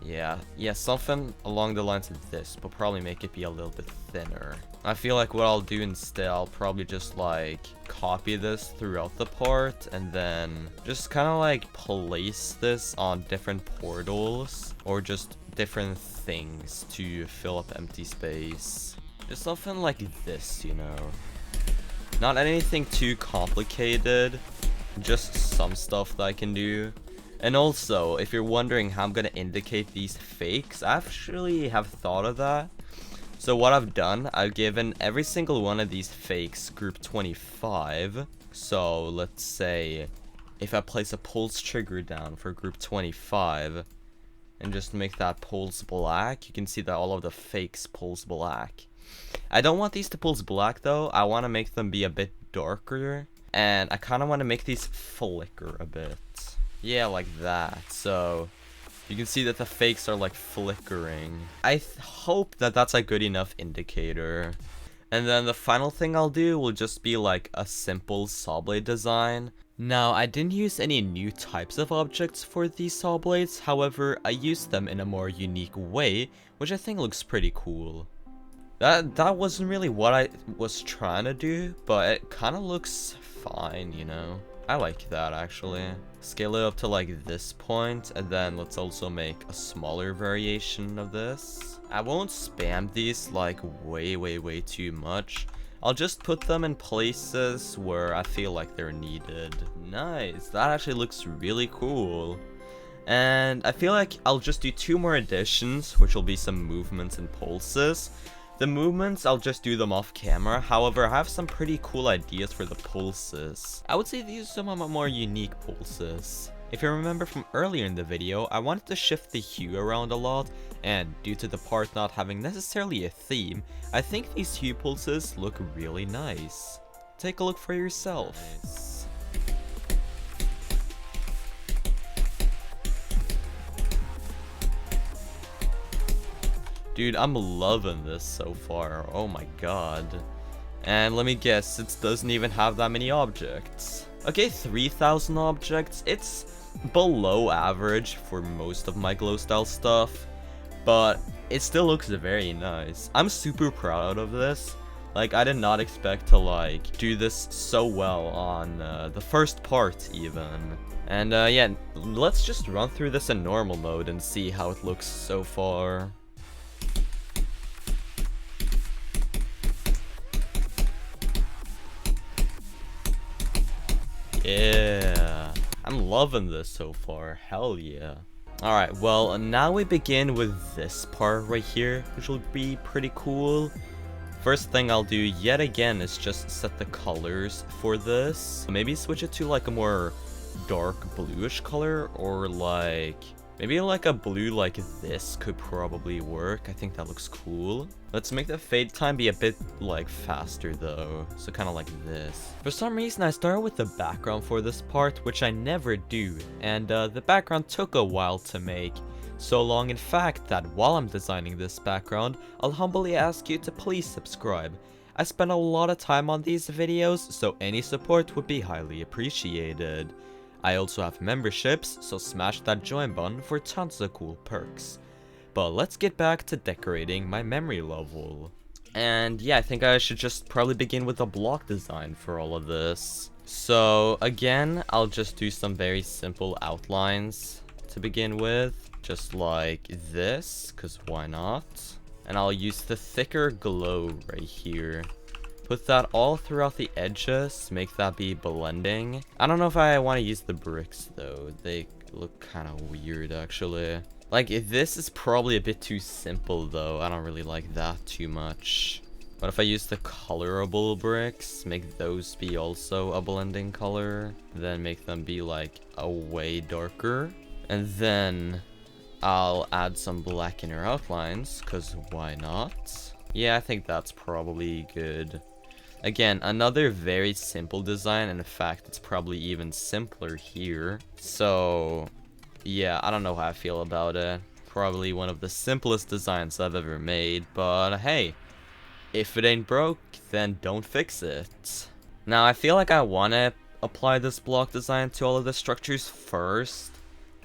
yeah, something along the lines of this, but probably make it be a little bit thinner. I feel like what I'll do instead, I'll probably just like copy this throughout the part and then just kind of like place this on different portals or just different things to fill up empty space. Just something like this, you know. Not anything too complicated, just some stuff that I can do. And also, if you're wondering how I'm gonna indicate these fakes, I actually have thought of that. So what I've done, I've given every single one of these fakes group 25. So let's say, if I place a pulse trigger down for group 25, and just make that pulse black, you can see that all of the fakes pulse black. I don't want these to pulse black though, I want to make them be a bit darker, and I kind of want to make these flicker a bit. Yeah, like that. So you can see that the fakes are like flickering. I hope that that's a good enough indicator. And then the final thing I'll do will just be like a simple saw blade design. Now, I didn't use any new types of objects for these saw blades, however, I used them in a more unique way, which I think looks pretty cool. That wasn't really what I was trying to do, but it kind of looks fine, you know. I like that actually. Scale it up to like this point, and then let's also make a smaller variation of this. I won't spam these like way too much. I'll just put them in places where I feel like they're needed. Nice, that actually looks really cool. And I feel like I'll just do 2 more additions, which will be some movements and pulses. The movements, I'll just do them off camera. However, I have some pretty cool ideas for the pulses. I would say these are some of my more unique pulses. If you remember from earlier in the video, I wanted to shift the hue around a lot, and due to the part not having necessarily a theme, I think these hue pulses look really nice. Take a look for yourself. Nice. Dude, I'm loving this so far. Oh my god. And let me guess, it doesn't even have that many objects. Okay, 3,000 objects. It's below average for most of my glow style stuff, but it still looks very nice. I'm super proud of this. Like, I did not expect to like do this so well on the first part even. And yeah, let's just run through this in normal mode and see how it looks so far. Yeah, I'm loving this so far, hell yeah. Alright, well, now we begin with this part right here, which will be pretty cool. First thing I'll do yet again is just set the colors for this. Maybe switch it to like a more dark bluish color, or like maybe like a blue like this could probably work. I think that looks cool. Let's make the fade time be a bit like faster though, so kind of like this. For some reason I started with the background for this part, which I never do, and the background took a while to make. So long in fact that while I'm designing this background, I'll humbly ask you to please subscribe. I spend a lot of time on these videos, so any support would be highly appreciated. I also have memberships, so smash that join button for tons of cool perks. But let's get back to decorating my memory level. And yeah, I think I should just probably begin with a block design for all of this. So again, I'll just do some very simple outlines to begin with. just like this, because why not? And I'll use the thicker glow right here. Put that all throughout the edges, make that be blending. I don't know if I want to use the bricks though. They look kind of weird actually. Like, this is probably a bit too simple though. I don't really like that too much. But if I use the colorable bricks, make those be also a blending color, then make them be like a way darker. And then I'll add some black inner outlines, because why not? Yeah, I think that's probably good. Again, another very simple design, and in fact, it's probably even simpler here. So, yeah, I don't know how I feel about it. Probably one of the simplest designs I've ever made, but hey. If it ain't broke, then don't fix it. Now, I feel like I want to apply this block design to all of the structures first,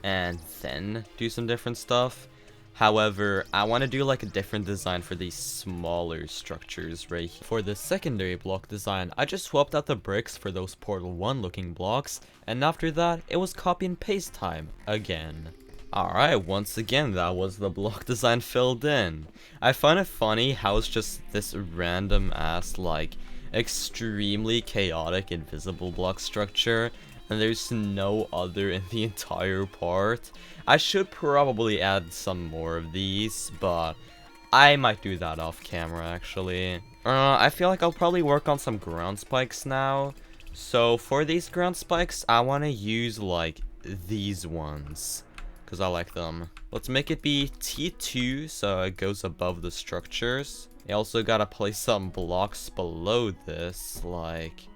and then do some different stuff. However, I want to do like a different design for these smaller structures right here. For the secondary block design, I just swapped out the bricks for those Portal 1 looking blocks, and after that, it was copy and paste time again. Alright, once again, that was the block design filled in. I find it funny how it's just this random ass, like, extremely chaotic invisible block structure, and there's no other in the entire part. I should probably add some more of these, but I might do that off camera actually. I feel like I'll probably work on some ground spikes now. So for these ground spikes, I want to use like these ones, because I like them. Let's make it be T2 so it goes above the structures. You also gotta place some blocks below this, like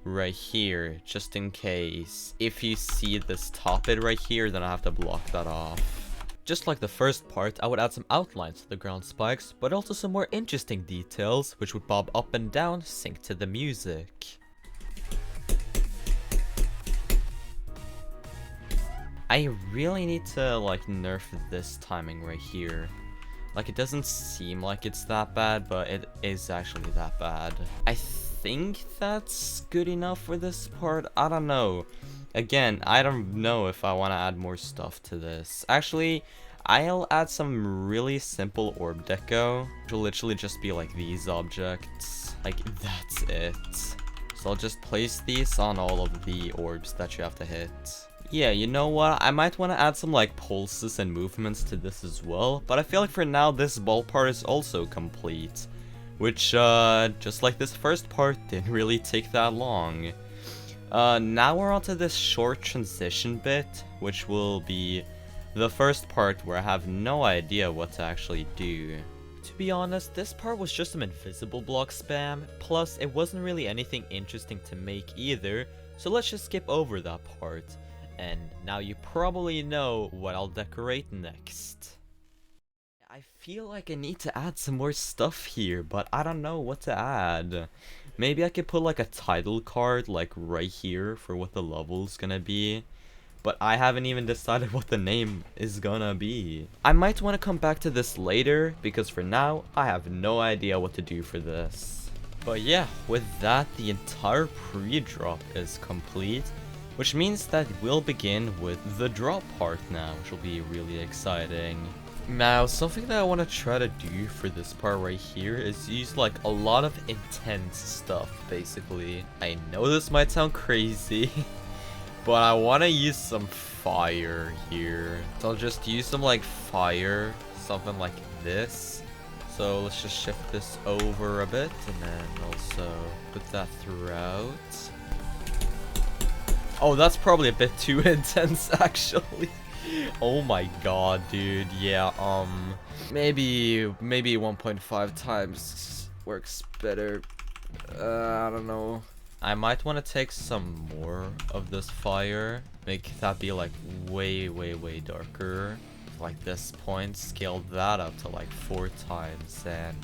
right here, just in case. If you see this top bit right here, then I have to block that off. Just like the first part, I would add some outlines to the ground spikes, but also some more interesting details, which would bob up and down, sync to the music. I really need to like nerf this timing right here. Like, it doesn't seem like it's that bad, but it is actually that bad. I think that's good enough for this part. I don't know. Again, I don't know if I want to add more stuff to this. Actually, I'll add some really simple orb deco, which will literally just be like these objects. Like, that's it. So I'll just place these on all of the orbs that you have to hit. Yeah, you know what? I might want to add some like pulses and movements to this as well, but I feel like for now this ball part is also complete, which just like this first part didn't really take that long. Now we're onto this short transition bit, which will be the first part where I have no idea what to actually do. To be honest, this part was just some invisible block spam, plus it wasn't really anything interesting to make either, so let's just skip over that part. And now you probably know what I'll decorate next. I feel like I need to add some more stuff here, but I don't know what to add. Maybe I could put like a title card like right here for what the level's gonna be. But I haven't even decided what the name is gonna be. I might want to come back to this later, because for now, I have no idea what to do for this. But yeah, with that, the entire pre-drop is complete. Which means that we'll begin with the drop part now, which will be really exciting. Now, something that I want to try to do for this part right here is use like a lot of intense stuff, basically. I know this might sound crazy, but I want to use some fire here. So I'll just use some like fire, something like this. So let's just shift this over a bit and then also put that throughout. Oh, that's probably a bit too intense, actually. Oh my god, dude. Yeah, maybe 1.5 times works better. I don't know. I might want to take some more of this fire. Make that be like way darker. Like this point, scale that up to like 4 times and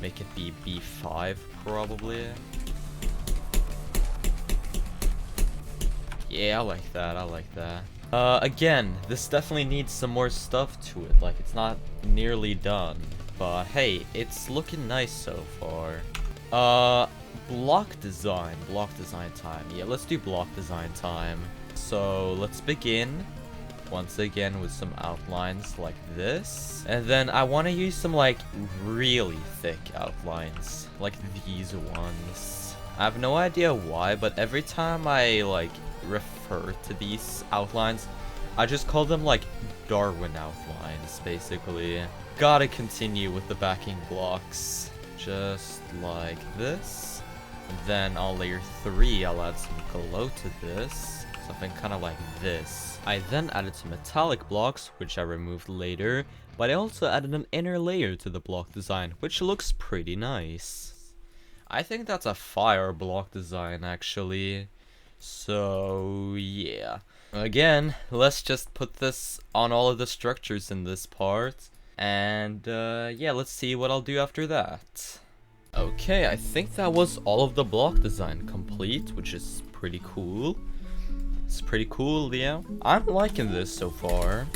make it be B5 probably. Yeah, I like that, I like that. Again, this definitely needs some more stuff to it, like it's not nearly done. But hey, it's looking nice so far. Block design time. Yeah, let's do block design time. So, let's begin. once again with some outlines like this. And then I want to use some like really thick outlines, like these ones. I have no idea why, but every time I like refer to these outlines, I just call them like Darwin outlines, basically. Gotta continue with the backing blocks, just like this. Then on layer 3, I'll add some glow to this, something kind of like this. I then added some metallic blocks, which I removed later, but I also added an inner layer to the block design, which looks pretty nice. I think that's a fire block design, actually. So, yeah. Again, let's just put this on all of the structures in this part. And, yeah, let's see what I'll do after that. Okay, I think that was all of the block design complete, which is pretty cool. It's pretty cool, yeah. I'm liking this so far.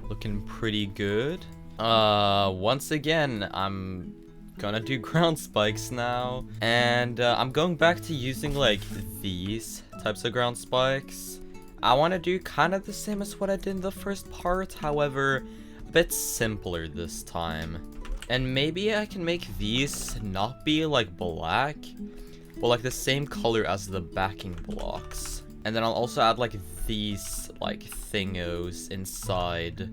Looking pretty good. Once again, I'm gonna do ground spikes now. And, I'm going back to using, like, these types of ground spikes. I want to do kind of the same as what I did in the first part, however, a bit simpler this time. And maybe I can make these not be like black, but like the same color as the backing blocks. And then I'll also add like these like thingos inside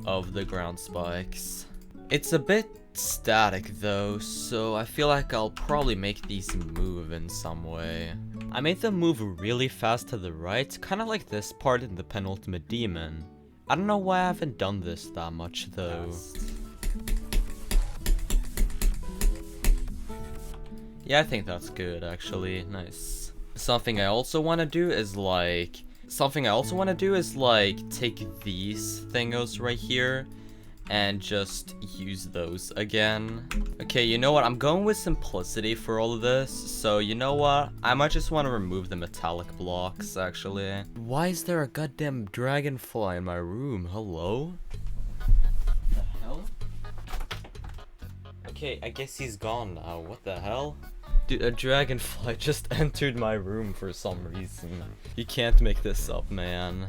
of the ground spikes. It's a bit static though, so I feel like I'll probably make these move in some way. I made them move really fast to the right, kind of like this part in the penultimate demon. I don't know why I haven't done this that much though. Yeah, I think that's good actually. Nice. Something I also want to do is like take these thingos right here and just use those again. Okay, you know what? I'm going with simplicity for all of this. So, you know what? I might just want to remove the metallic blocks, actually. Why is there a goddamn dragonfly in my room? Hello? What the hell? Okay, I guess he's gone now. What the hell? Dude, a dragonfly just entered my room for some reason. You can't make this up, man.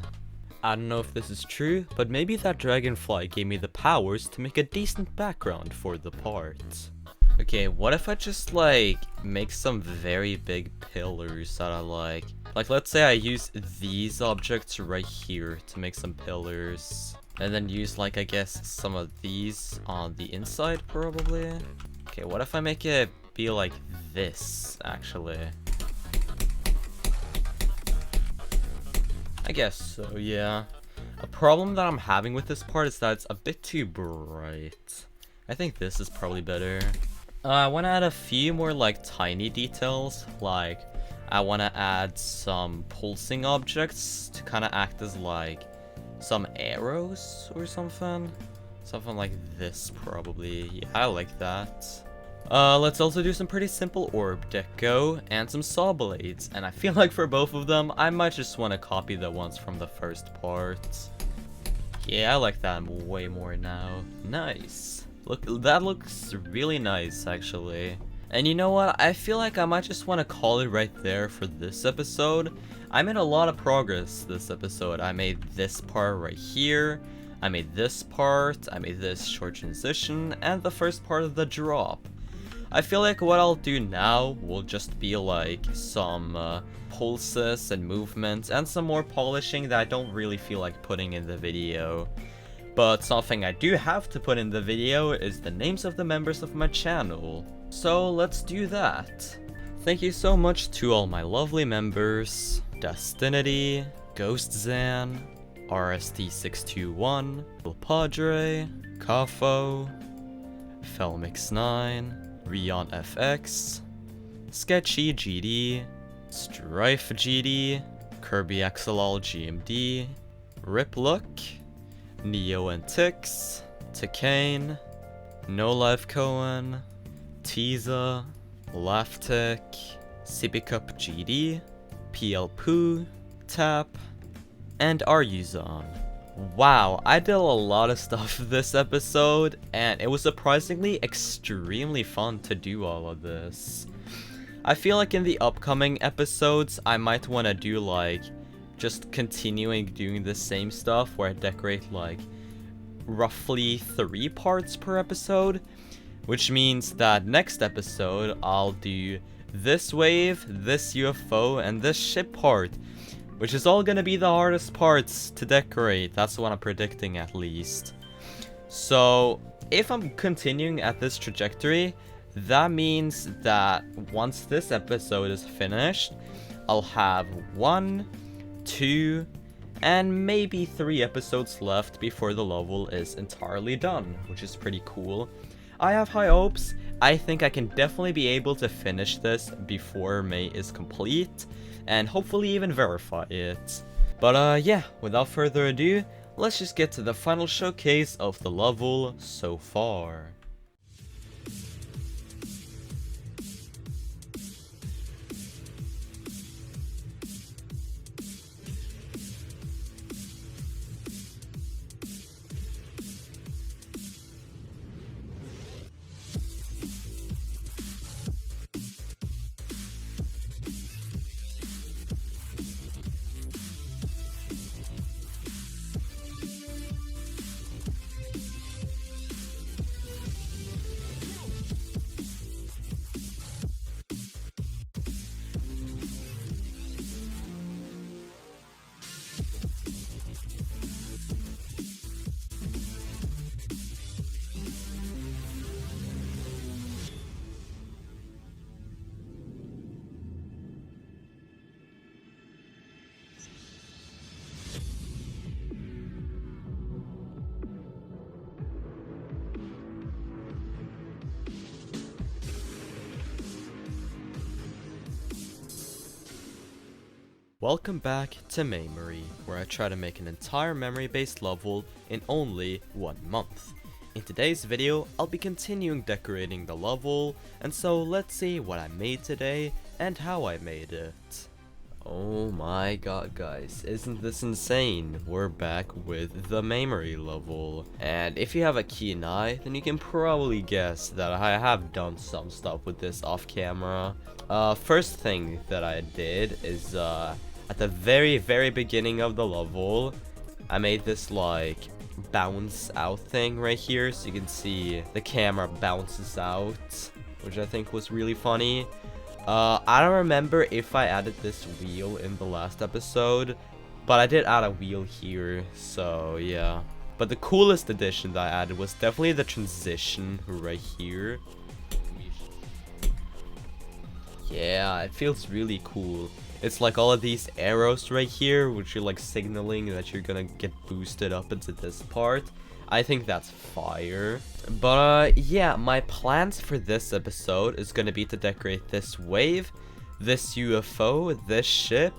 I don't know if this is true, but maybe that dragonfly gave me the powers to make a decent background for the part. Okay, what if I just like make some very big pillars that I like? Like let's say I use these objects right here to make some pillars. And then use like I guess some of these on the inside probably. Okay, what if I make it be like this actually? I guess so, yeah. A problem that I'm having with this part is that it's a bit too bright. I think this is probably better. I want to add a few more like tiny details, like I want to add some pulsing objects to kind of act as like some arrows or something. Something like this probably. Yeah, I like that. Let's also do some pretty simple orb deco and some saw blades, and I feel like for both of them, I might just want to copy the ones from the first part. Yeah, I like that way more now. Nice. Look, that looks really nice, actually. And you know what? I feel like I might just want to call it right there for this episode. I made a lot of progress this episode. I made this part right here. I made this part. I made this short transition, and the first part of the drop. I feel like what I'll do now will just be like some pulses and movements and some more polishing that I don't really feel like putting in the video. But something I do have to put in the video is the names of the members of my channel. So let's do that. Thank you so much to all my lovely members: Destinity, Ghostzan, RST621, El Padre, Kafo, Felmix9, Rion FX, Sketchy GD, Strife GD, Kirby XLL GMD, Riplook, Neo and Tix, Takane, No Life Cohen, Tiza, Laftek, Sippycup GD, PL Poo, Tap, and Aryuzan. Wow, I did a lot of stuff this episode, and it was surprisingly extremely fun to do all of this. I feel like in the upcoming episodes, I might want to do like just continuing doing the same stuff where I decorate like roughly 3 parts per episode, which means that next episode I'll do this wave, this UFO, and this ship part, which is all gonna be the hardest parts to decorate. That's what I'm predicting, at least. So if I'm continuing at this trajectory, that means that once this episode is finished, I'll have 1, 2, and maybe 3 episodes left before the level is entirely done, which is pretty cool. I have high hopes. I think I can definitely be able to finish this before May is complete, and hopefully even verify it. But yeah, without further ado, let's just get to the final showcase of the level so far. Welcome back to Maymory, where I try to make an entire memory-based level in only 1 month. In today's video, I'll be continuing decorating the level, and so let's see what I made today and how I made it. Oh my god, guys, isn't this insane? We're back with the Maymory level, and if you have a keen eye, then you can probably guess that I have done some stuff with this off camera. First thing that I did is, at the very beginning of the level, I made this like bounce out thing right here, so you can see the camera bounces out, which I think was really funny. I don't remember if I added this wheel in the last episode, but I did add a wheel here, so yeah. But the coolest addition that I added was definitely the transition right here. Yeah, it feels really cool. It's like all of these arrows right here, which are like signaling that you're gonna get boosted up into this part. I think that's fire. But yeah, my plans for this episode is gonna be to decorate this wave, this UFO, this ship,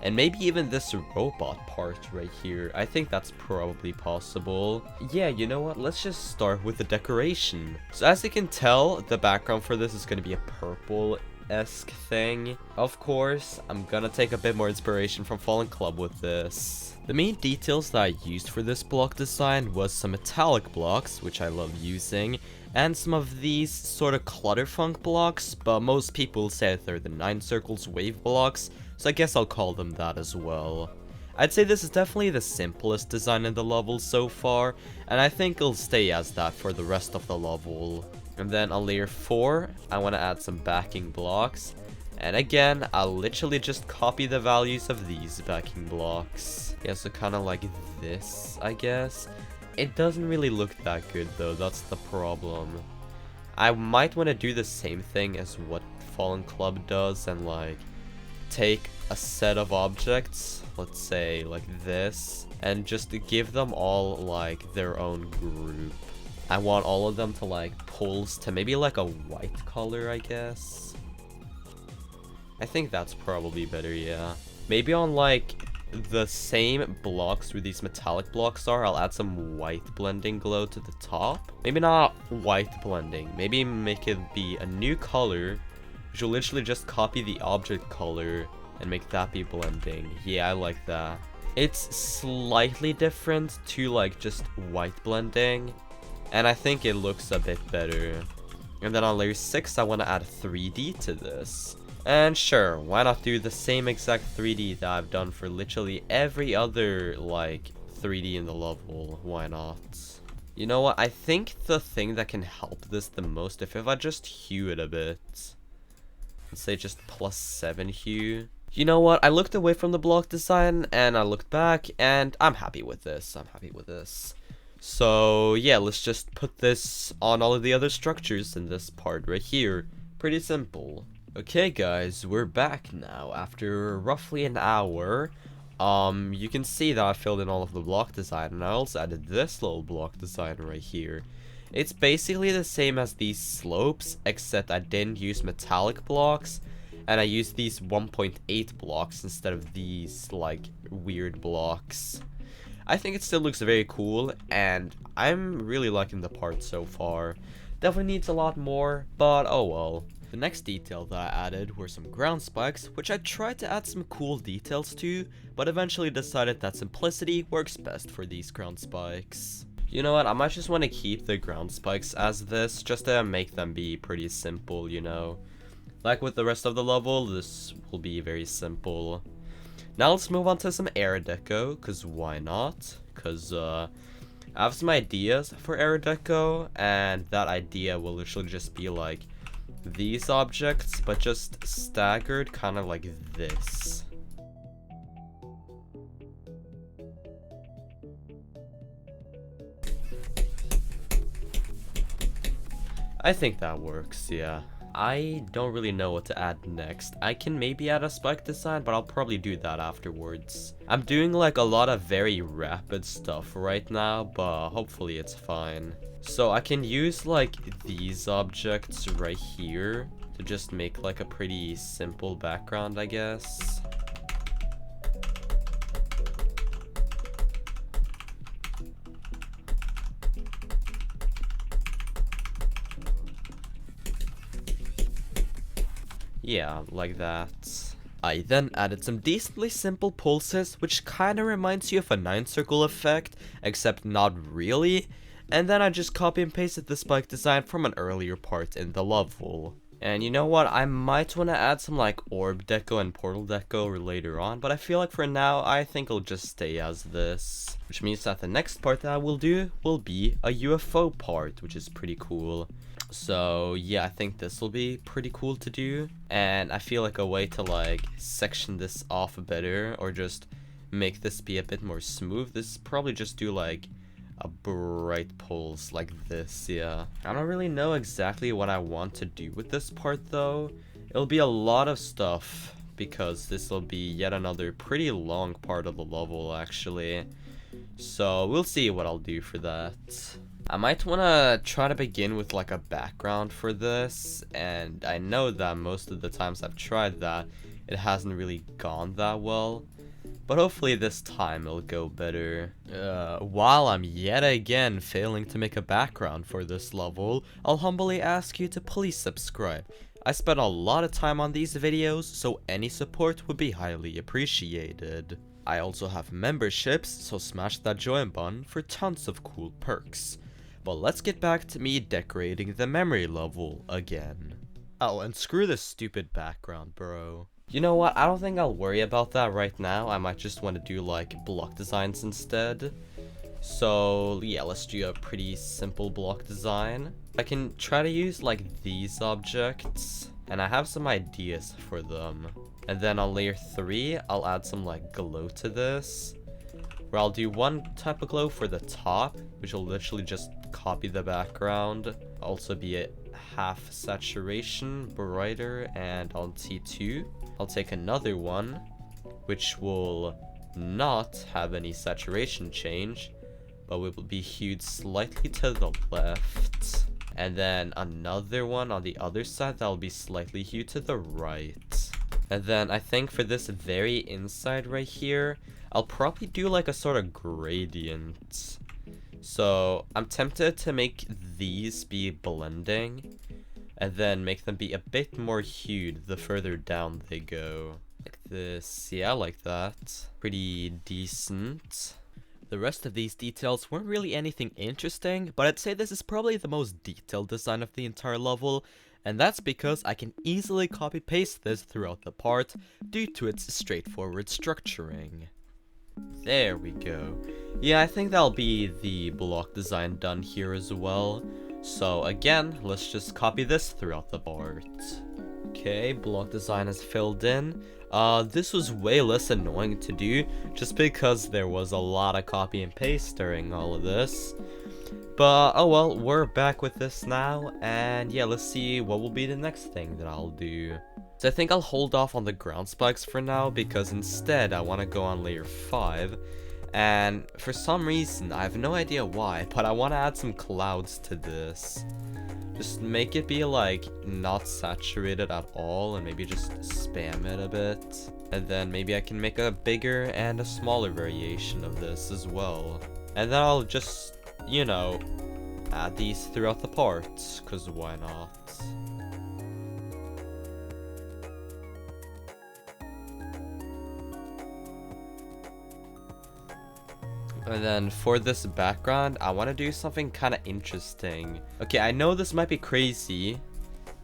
and maybe even this robot part right here. I think that's probably possible. Yeah, you know what? Let's just start with the decoration. So as you can tell, the background for this is gonna be a purple-esque thing. Of course, I'm gonna take a bit more inspiration from Fallen Club with this. The main details that I used for this block design was some metallic blocks, which I love using, and some of these sort of clutterfunk blocks, but most people say that they're the 9 circles wave blocks, so I guess I'll call them that as well. I'd say this is definitely the simplest design in the level so far, and I think it'll stay as that for the rest of the level. And then on layer 4, I want to add some backing blocks. And again, I'll literally just copy the values of these backing blocks. Yeah, so kind of like this, I guess. It doesn't really look that good though, that's the problem. I might want to do the same thing as what Fallen Club does and like take a set of objects, let's say like this, and just give them all like their own group. I want all of them to like pulse to maybe like a white color, I guess. I think that's probably better, yeah. Maybe on like the same blocks where these metallic blocks are, I'll add some white blending glow to the top. Maybe not white blending, maybe make it be a new color, which will literally just copy the object color and make that be blending. Yeah, I like that. It's slightly different to like just white blending, and I think it looks a bit better. And then on layer 6, I want to add 3D to this. And sure, why not do the same exact 3D that I've done for literally every other, like, 3D in the level? Why not? You know what, I think the thing that can help this the most, if I just hue it a bit. Let's say just +7 hue. You know what, I looked away from the block design, and I looked back, and I'm happy with this. So, yeah, let's just put this on all of the other structures in this part right here. Pretty simple. Okay guys, we're back now after roughly an hour. You can see that I filled in all of the block design, and I also added this little block design right here. It's basically the same as these slopes, except I didn't use metallic blocks, and I used these 1.8 blocks instead of these, like, weird blocks. I think it still looks very cool, and I'm really liking the part so far. Definitely needs a lot more, but oh well. The next detail that I added were some ground spikes, which I tried to add some cool details to, but eventually decided that simplicity works best for these ground spikes. You know what, I might just want to keep the ground spikes as this, just to make them be pretty simple, you know. Like with the rest of the level, this will be very simple. Now let's move on to some air deco, cause why not? Cause I have some ideas for air deco, and that idea will literally just be like these objects, but just staggered kind of like this. I think that works, yeah. I don't really know what to add next. I can maybe add a spike design, but I'll probably do that afterwards. I'm doing like a lot of very rapid stuff right now, but hopefully it's fine. So I can use like these objects right here to just make like a pretty simple background, I guess. Yeah, like that. I then added some decently simple pulses, which kinda reminds you of a 9-circle effect, except not really. And then I just copy and pasted the spike design from an earlier part in the level. And you know what, I might want to add some like orb deco and portal deco later on, but I feel like for now, I think it'll just stay as this. Which means that the next part that I will do will be a UFO part, which is pretty cool. So yeah, I think this will be pretty cool to do, and I feel like a way to like section this off better, or just make this be a bit more smooth, this is probably just do like a bright pulse like this. Yeah, I don't really know exactly what I want to do with this part though. It'll be a lot of stuff, because this will be yet another pretty long part of the level actually, so we'll see what I'll do for that. I might want to try to begin with like a background for this, and I know that most of the times I've tried that, it hasn't really gone that well, but hopefully this time it'll go better. While I'm yet again failing to make a background for this level, I'll humbly ask you to please subscribe. I spent a lot of time on these videos, so any support would be highly appreciated. I also have memberships, so smash that join button for tons of cool perks. But let's get back to me decorating the memory level again. Oh, and screw this stupid background, bro. You know what, I don't think I'll worry about that right now. I might just want to do like block designs instead. So yeah, let's do a pretty simple block design. I can try to use like these objects, and I have some ideas for them. And then on layer 3, I'll add some like glow to this, where I'll do one type of glow for the top, which will literally just copy the background. Also be at half saturation, brighter, and on T2. I'll take another one, which will not have any saturation change, but will be hued slightly to the left. And then another one on the other side that'll be slightly hued to the right. And then I think for this very inside right here, I'll probably do like a sort of gradient. So I'm tempted to make these be blending, and then make them be a bit more hued the further down they go. Like this, yeah, like that. Pretty decent. The rest of these details weren't really anything interesting, but I'd say this is probably the most detailed design of the entire level, And that's because I can easily copy paste this throughout the part due to its straightforward structuring. There we go. Yeah, I think that'll be the block design done here as well. So again, let's just copy this throughout the part. Okay, block design is filled in. This was way less annoying to do, just because there was a lot of copy and paste during all of this. But, oh well, we're back with this now, and yeah, let's see what will be the next thing that I'll do. So I think I'll hold off on the ground spikes for now, because instead I want to go on layer 5. And for some reason, I have no idea why, but I want to add some clouds to this. Just make it be like not saturated at all, and maybe just spam it a bit. And then maybe I can make a bigger and a smaller variation of this as well. And then I'll just, you know, add these throughout the parts, cause why not? And then for this background, I want to do something kind of interesting. Okay, I know this might be crazy,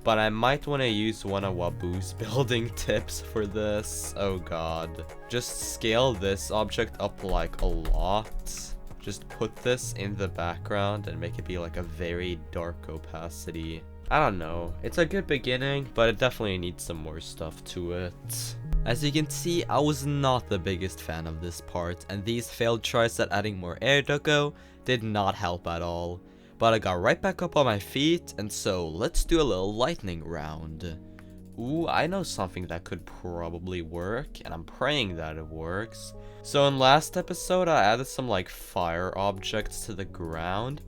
but I might want to use one of Wabu's building tips for this. Oh god. Just scale this object up like a lot. Just put this in the background and make it be like a very dark opacity. I don't know. It's a good beginning, but it definitely needs some more stuff to it. As you can see, I was not the biggest fan of this part, and these failed tries at adding more air deco did not help at all. But I got right back up on my feet, and so let's do a little lightning round. Ooh, I know something that could probably work, and I'm praying that it works. So in last episode, I added some like fire objects to the ground,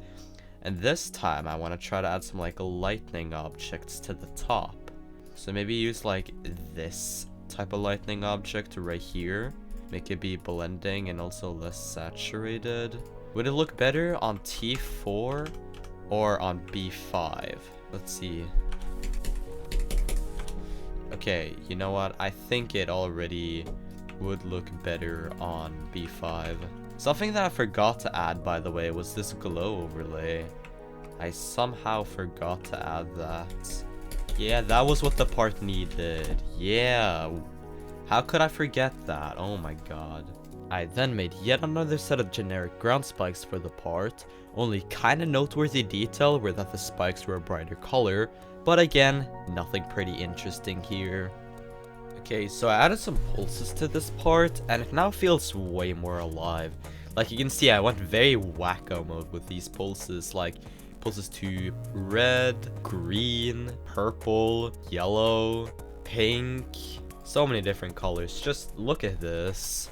and this time I want to try to add some like lightning objects to the top. So maybe use like this type of lightning object right here. Make it be blending and also less saturated. Would it look better on T4 or on B5? Let's see. Okay, you know what? I think it already would look better on B5. Something that I forgot to add, by the way, was this glow overlay. I somehow forgot to add that. Yeah, that was what the part needed. Yeah. How could I forget that? Oh my god. I then made yet another set of generic ground spikes for the part. Only kinda noteworthy detail were that the spikes were a brighter color, but again, nothing pretty interesting here. Okay, so I added some pulses to this part, and it now feels way more alive. Like you can see, I went very wacko mode with these pulses, like pulses to red, green, purple, yellow, pink, so many different colors. Just look at this.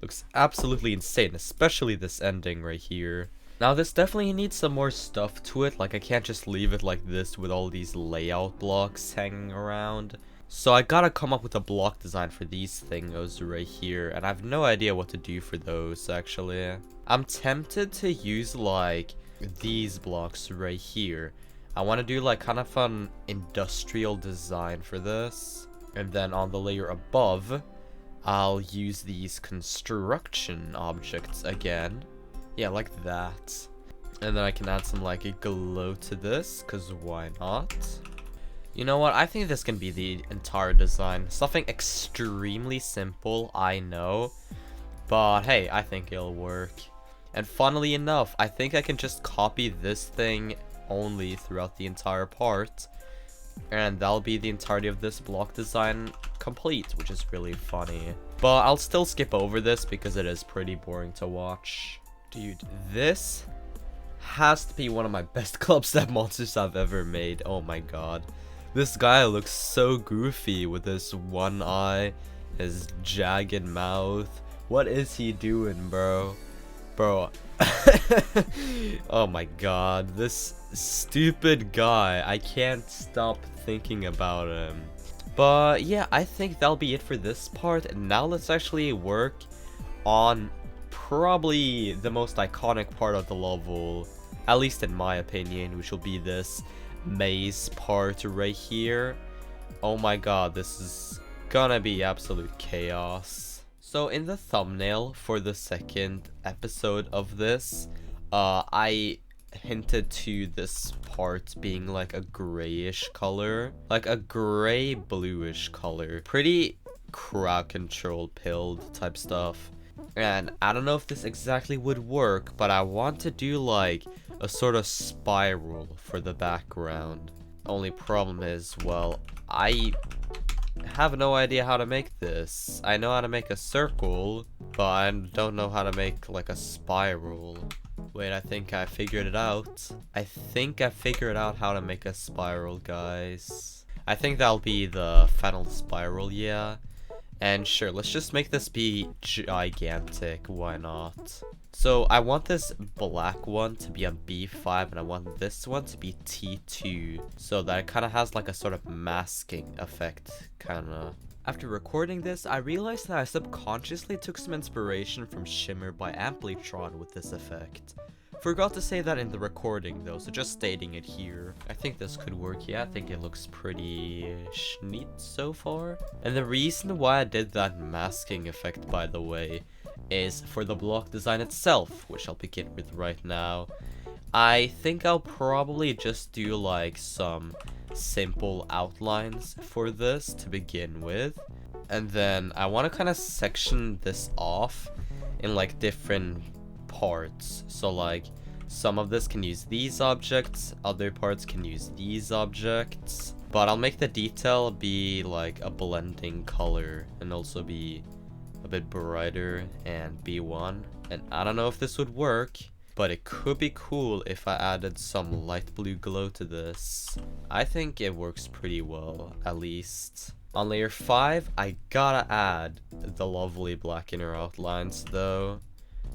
Looks absolutely insane, especially this ending right here. Now this definitely needs some more stuff to it, like I can't just leave it like this with all these layout blocks hanging around. So I gotta come up with a block design for these thingos right here, and I have no idea what to do for those actually. I'm tempted to use like these blocks right here. I want to do like kind of an industrial design for this, and then on the layer above I'll use these construction objects again. Yeah, like that. And then I can add some like a glow to this, cause why not? You know what, I think this can be the entire design. Something extremely simple, I know, but hey, I think it'll work. And funnily enough, I think I can just copy this thing only throughout the entire part, and that'll be the entirety of this block design complete, which is really funny. But I'll still skip over this because it is pretty boring to watch. Dude, this has to be one of my best club step monsters I've ever made. Oh my god. This guy looks so goofy with this one eye, his jagged mouth. What is he doing, bro? Bro. Oh my god. This stupid guy. I can't stop thinking about him. But yeah, I think that'll be it for this part. Now let's actually work on probably the most iconic part of the level, at least in my opinion, which will be this maze part right here. Oh my god, this is gonna be absolute chaos. So in the thumbnail for the second episode of this, I hinted to this part being like a grayish color, like a gray bluish color, pretty crowd control pilled type stuff. And I don't know if this exactly would work, but I want to do like a sort of spiral for the background. Only problem is, well, I have no idea how to make this. I know how to make a circle, but I don't know how to make like a spiral. Wait, I think I figured it out. I think I figured out how to make a spiral, guys. I think that'll be the final spiral, yeah. And sure, let's just make this be gigantic, why not? So I want this black one to be on B5 and I want this one to be T2 so that it kind of has like a sort of masking effect, kind of. After recording this, I realized that I subconsciously took some inspiration from Shimmer by Amplitron with this effect. Forgot to say that in the recording though, so just stating it here. I think this could work, yeah, I think it looks pretty neat so far. And the reason why I did that masking effect, by the way, is for the block design itself, which I'll begin with right now. I think I'll probably just do like some simple outlines for this to begin with. And then I want to kind of section this off in like different parts. So like some of this can use these objects, other parts can use these objects. But I'll make the detail be like a blending color and also be a bit brighter and B1. And I don't know if this would work, but it could be cool if I added some light blue glow to this. I think it works pretty well, at least. On layer 5, I gotta add the lovely black inner outlines though,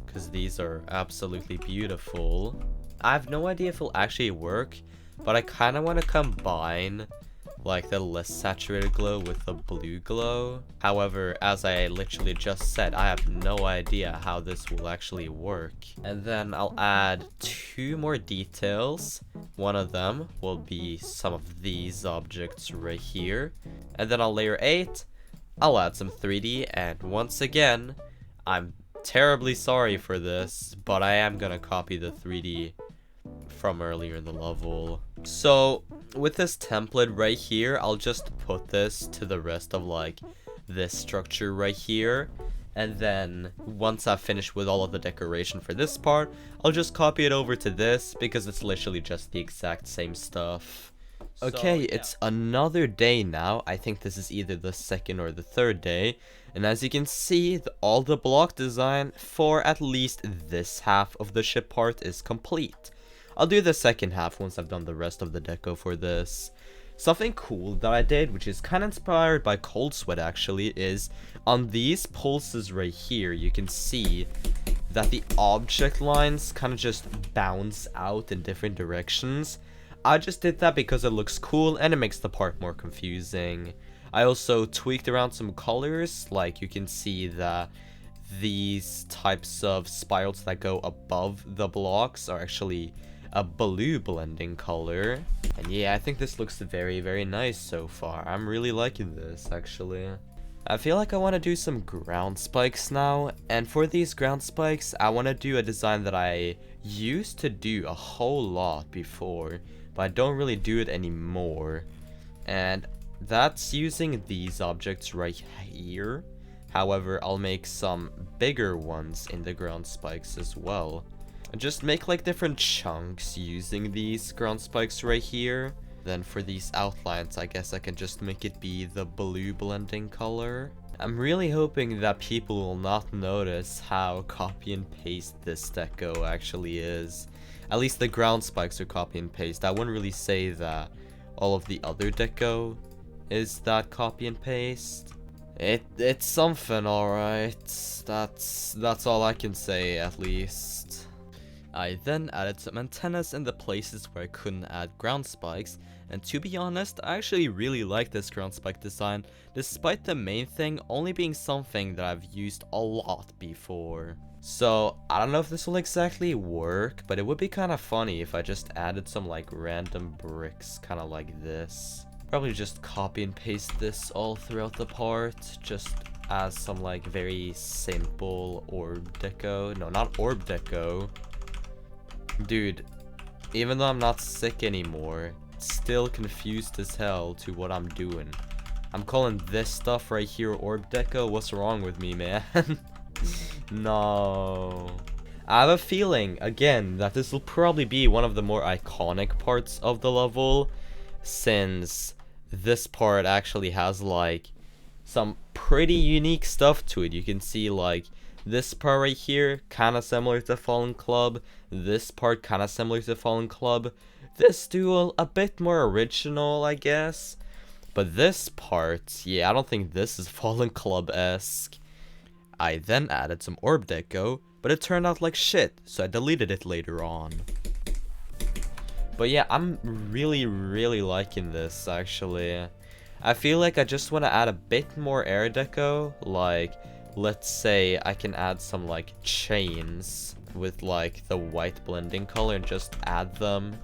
because these are absolutely beautiful. I have no idea if it'll actually work, but I kind of want to combine like the less saturated glow with the blue glow. However, as I literally just said, I have no idea how this will actually work. And then I'll add 2 more details. One of them will be some of these objects right here. And then on layer 8, I'll add some 3D. And once again, I'm terribly sorry for this, but I am gonna copy the 3D from earlier in the level. So with this template right here, I'll just put this to the rest of like this structure right here, and then once I've finished with all of the decoration for this part, I'll just copy it over to this because it's literally just the exact same stuff. Okay, it's another day now. I think this is either the second or the third day, and as you can see, all the block design for at least this half of the ship part is complete. I'll do the second half once I've done the rest of the deco for this. Something cool that I did, which is kind of inspired by Cold Sweat actually, is on these pulses right here, you can see that the object lines kind of just bounce out in different directions. I just did that because it looks cool and it makes the part more confusing. I also tweaked around some colors, like you can see that these types of spirals that go above the blocks are actually a blue blending color. And yeah, I think this looks very, very nice so far. I'm really liking this, actually. I feel like I want to do some ground spikes now, and for these ground spikes, I want to do a design that I used to do a whole lot before, but I don't really do it anymore. And that's using these objects right here. However, I'll make some bigger ones in the ground spikes as well. Just make like different chunks using these ground spikes right here. Then for these outlines, I guess I can just make it be the blue blending color. I'm really hoping that people will not notice how copy and paste this deco actually is. At least the ground spikes are copy and paste. I wouldn't really say that all of the other deco is that copy and paste. It's something, alright. That's all I can say, at least. I then added some antennas in the places where I couldn't add ground spikes, and to be honest, I actually really like this ground spike design, despite the main thing only being something that I've used a lot before. So, I don't know if this will exactly work, but it would be kind of funny if I just added some like random bricks, kind of like this. Probably just copy and paste this all throughout the part, just as some like very simple orb deco. No, not orb deco. Dude, even though I'm not sick anymore, still confused as hell to what I'm doing. I'm calling this stuff right here orb deco. What's wrong with me, man? No. I have a feeling, again, that this will probably be one of the more iconic parts of the level, since this part actually has like some pretty unique stuff to it. You can see like this part right here, kind of similar to Fallen Club. This part kind of similar to Fallen Club. This duel a bit more original, I guess. But this part, yeah, I don't think this is Fallen Club-esque. I then added some orb deco, but it turned out like shit, so I deleted it later on. But yeah, I'm really liking this, actually. I feel like I just want to add a bit more air deco, like, let's say I can add some, like, chains with, like, the white blending color and just add them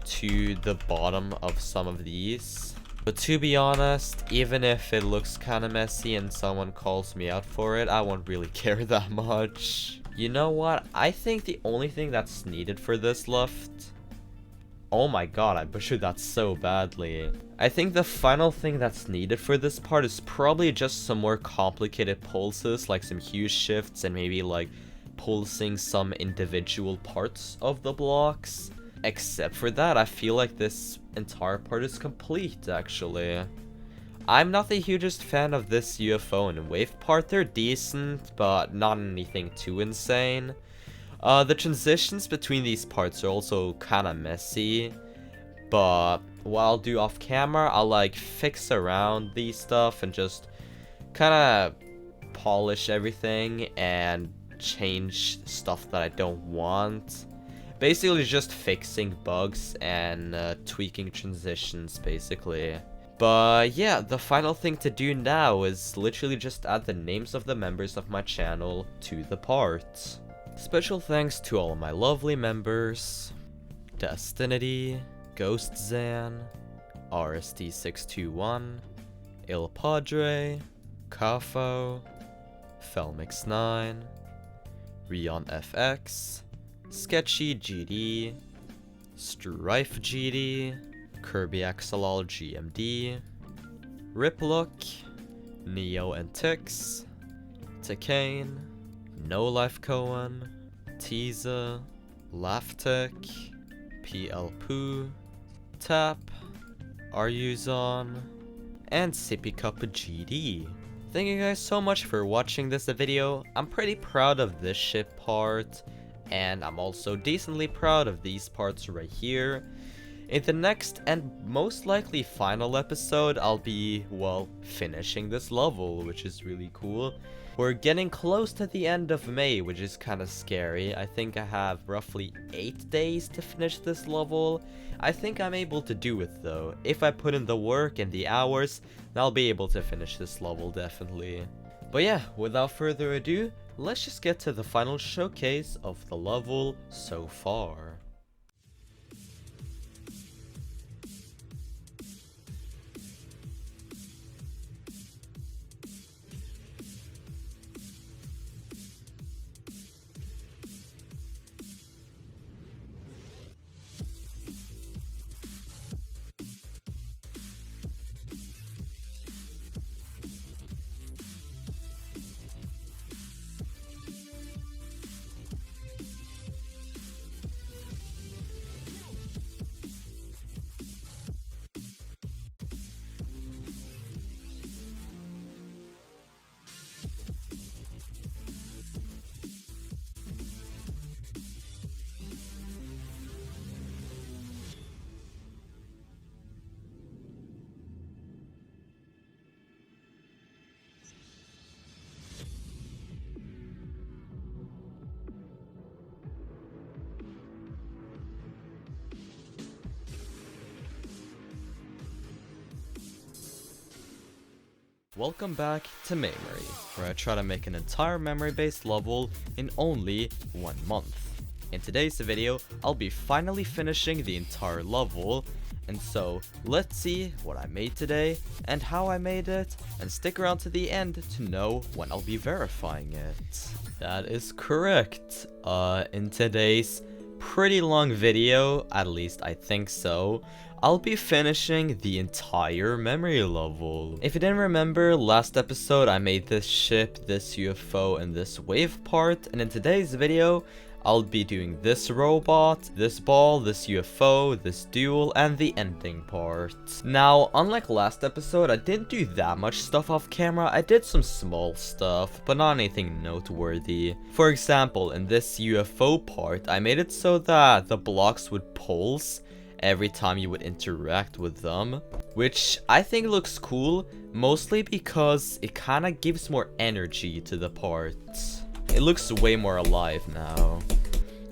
to the bottom of some of these. But to be honest, even if it looks kind of messy and someone calls me out for it, I won't really care that much. You know what? I think the only thing that's needed for this left... Oh my god, I butchered that so badly. I think the final thing that's needed for this part is probably just some more complicated pulses, like some hue shifts and maybe like pulsing some individual parts of the blocks. Except for that, I feel like this entire part is complete, actually. I'm not the hugest fan of this UFO and wave part. They're decent, but not anything too insane. The transitions between these parts are also kind of messy, but what I'll do off camera, I'll like fix around these stuff and just kind of polish everything and change stuff that I don't want. Basically just fixing bugs and tweaking transitions, basically. But yeah, the final thing to do now is literally just add the names of the members of my channel to the part. Special thanks to all of my lovely members: Destinity, Ghost Zan, RST621, Il Padre, Kafo, Felmix9, Rion FX, Sketchy GD, Strife GD, Kirby Axolal GMD, Riplook, Neo and Tix, Tekane, No Life Cohen, Teaser, Laughtech, PL Poo, Tap, Aryuzon, and Sippy Cup GD. Thank you guys so much for watching this video. I'm pretty proud of this ship part, and I'm also decently proud of these parts right here. In the next and most likely final episode, I'll be, well, finishing this level, which is really cool. We're getting close to the end of May, which is kind of scary. I think I have roughly 8 days to finish this level. I think I'm able to do it though. If I put in the work and the hours, then I'll be able to finish this level definitely. But yeah, without further ado, let's just get to the final showcase of the level so far. Welcome back to Maymory, where I try to make an entire memory-based level in only 1 month. In today's video, I'll be finally finishing the entire level, And so, let's see what I made today and how I made it, and stick around to the end to know when I'll be verifying it. That is correct. In today's pretty long video, at least I think so, I'll be finishing the entire memory level. If you didn't remember, last episode I made this ship, this UFO, and this wave part, and in today's video, I'll be doing this robot, this ball, this UFO, this duel, and the ending part. Now, unlike last episode, I didn't do that much stuff off camera. I did some small stuff, but not anything noteworthy. For example, in this UFO part, I made it so that the blocks would pulse every time you would interact with them, which I think looks cool, mostly because it kind of gives more energy to the part. It looks way more alive now.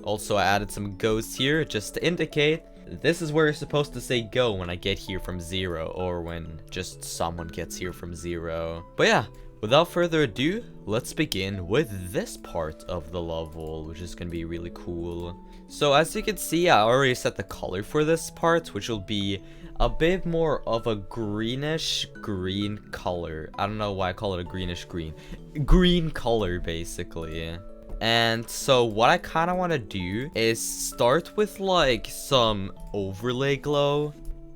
Also, I added some goes here just to indicate this is where you're supposed to say go when I get here from 0, or when just someone gets here from 0. But yeah, without further ado, let's begin with this part of the level, which is gonna be really cool. So as you can see, I already set the color for this part, which will be a bit more of a greenish green color. I don't know why I call it a greenish green color, basically. And so what I kind of want to do is start with like some overlay glow.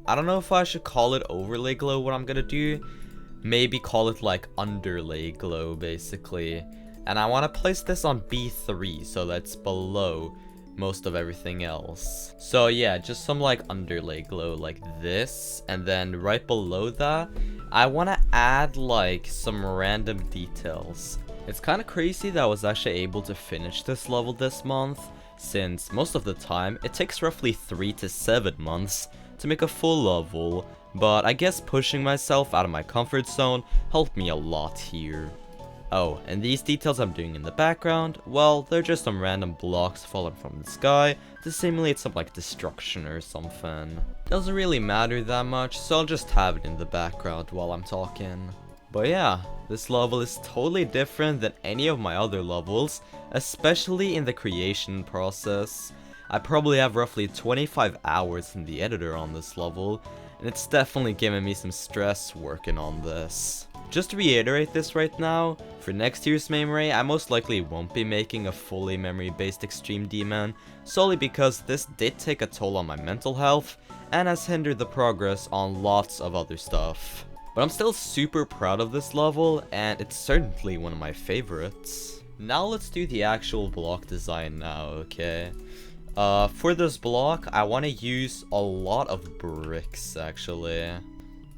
I don't know if I should call it overlay glow, what I'm gonna do. Maybe call it like underlay glow, basically. And I want to place this on B3, so that's below most of everything else. So yeah, just some like underlay glow like this, and then right below that I want to add like some random details. It's kind of crazy that I was actually able to finish this level this month, since most of the time it takes roughly 3 to 7 months to make a full level, but I guess pushing myself out of my comfort zone helped me a lot here. Oh, and these details I'm doing in the background, well, they're just some random blocks falling from the sky to simulate some like destruction or something. Doesn't really matter that much, so I'll just have it in the background while I'm talking. But yeah, this level is totally different than any of my other levels, especially in the creation process. I probably have roughly 25 hours in the editor on this level, and it's definitely giving me some stress working on this. Just to reiterate this right now, for next year's maymory, I most likely won't be making a fully memory-based Extreme Demon, solely because this did take a toll on my mental health, and has hindered the progress on lots of other stuff. But I'm still super proud of this level, and it's certainly one of my favorites. Now let's do the actual block design now, okay? For this block, I want to use a lot of bricks, actually.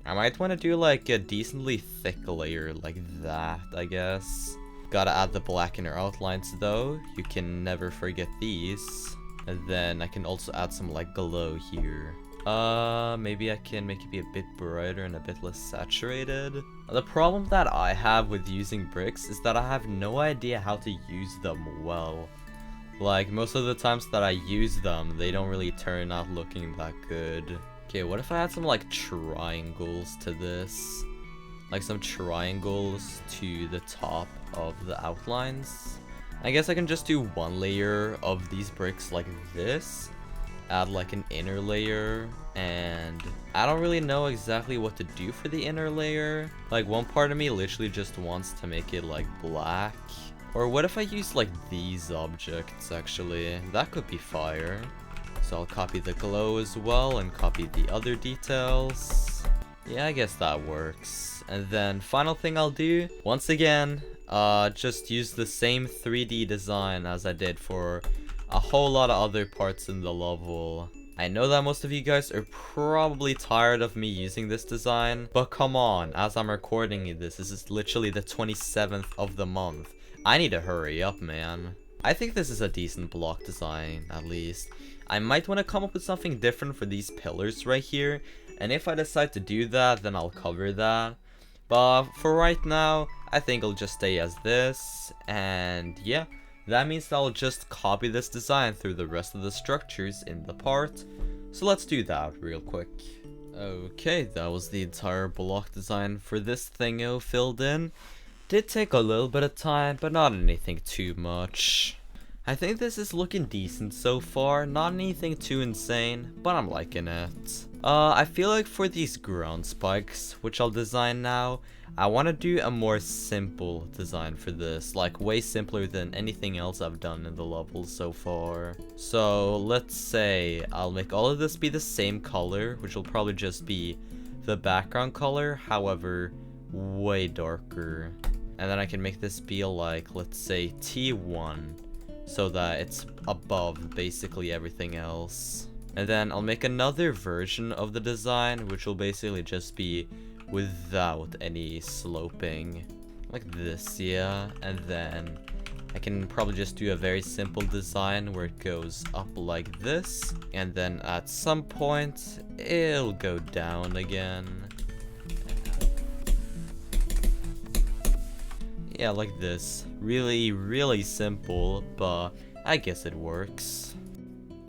I might want to do like a decently thick layer like that, I guess. Gotta add the black inner outlines though, you can never forget these. And then I can also add some like glow here. Maybe I can make it be a bit brighter and a bit less saturated. The problem that I have with using bricks is that I have no idea how to use them well. Like, most of the times that I use them, they don't really turn out looking that good. Okay, what if I add some like triangles to this? Like some triangles to the top of the outlines? I guess I can just do one layer of these bricks like this. Add like an inner layer, and I don't really know exactly what to do for the inner layer. Like, one part of me literally just wants to make it like black. Or what if I use like these objects, actually? That could be fire. So I'll copy the glow as well and copy the other details. Yeah, I guess that works. And then final thing I'll do, once again, just use the same 3D design as I did for a whole lot of other parts in the level. I know that most of you guys are probably tired of me using this design, but come on, as I'm recording this is literally the 27th of the month. I need to hurry up, man. I think this is a decent block design, at least. I might want to come up with something different for these pillars right here, and if I decide to do that, then I'll cover that. But for right now, I think it'll just stay as this, and yeah. That means that I'll just copy this design through the rest of the structures in the part. So let's do that real quick. Okay, that was the entire block design for this thingo filled in. Did take a little bit of time, but not anything too much. I think this is looking decent so far, not anything too insane, but I'm liking it. I feel like for these ground spikes, which I'll design now, I want to do a more simple design for this, like way simpler than anything else I've done in the levels so far. So let's say I'll make all of this be the same color, which will probably just be the background color, however, way darker. And then I can make this be like, let's say T1. So that it's above basically everything else. And then I'll make another version of the design, which will basically just be without any sloping. Like this, yeah. And then I can probably just do a very simple design where it goes up like this. And then at some point, it'll go down again. Yeah, like this. Really simple, but I guess it works.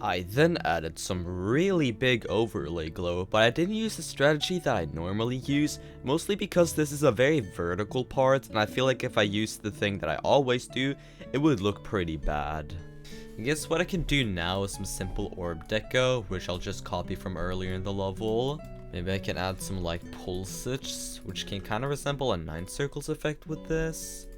I then added some really big overlay glow, but I didn't use the strategy that I normally use, mostly because this is a very vertical part, and I feel like if I used the thing that I always do, it would look pretty bad. I guess what I can do now is some simple orb deco, which I'll just copy from earlier in the level. Maybe I can add some like pulses, which can kind of resemble a 9 circles effect with this.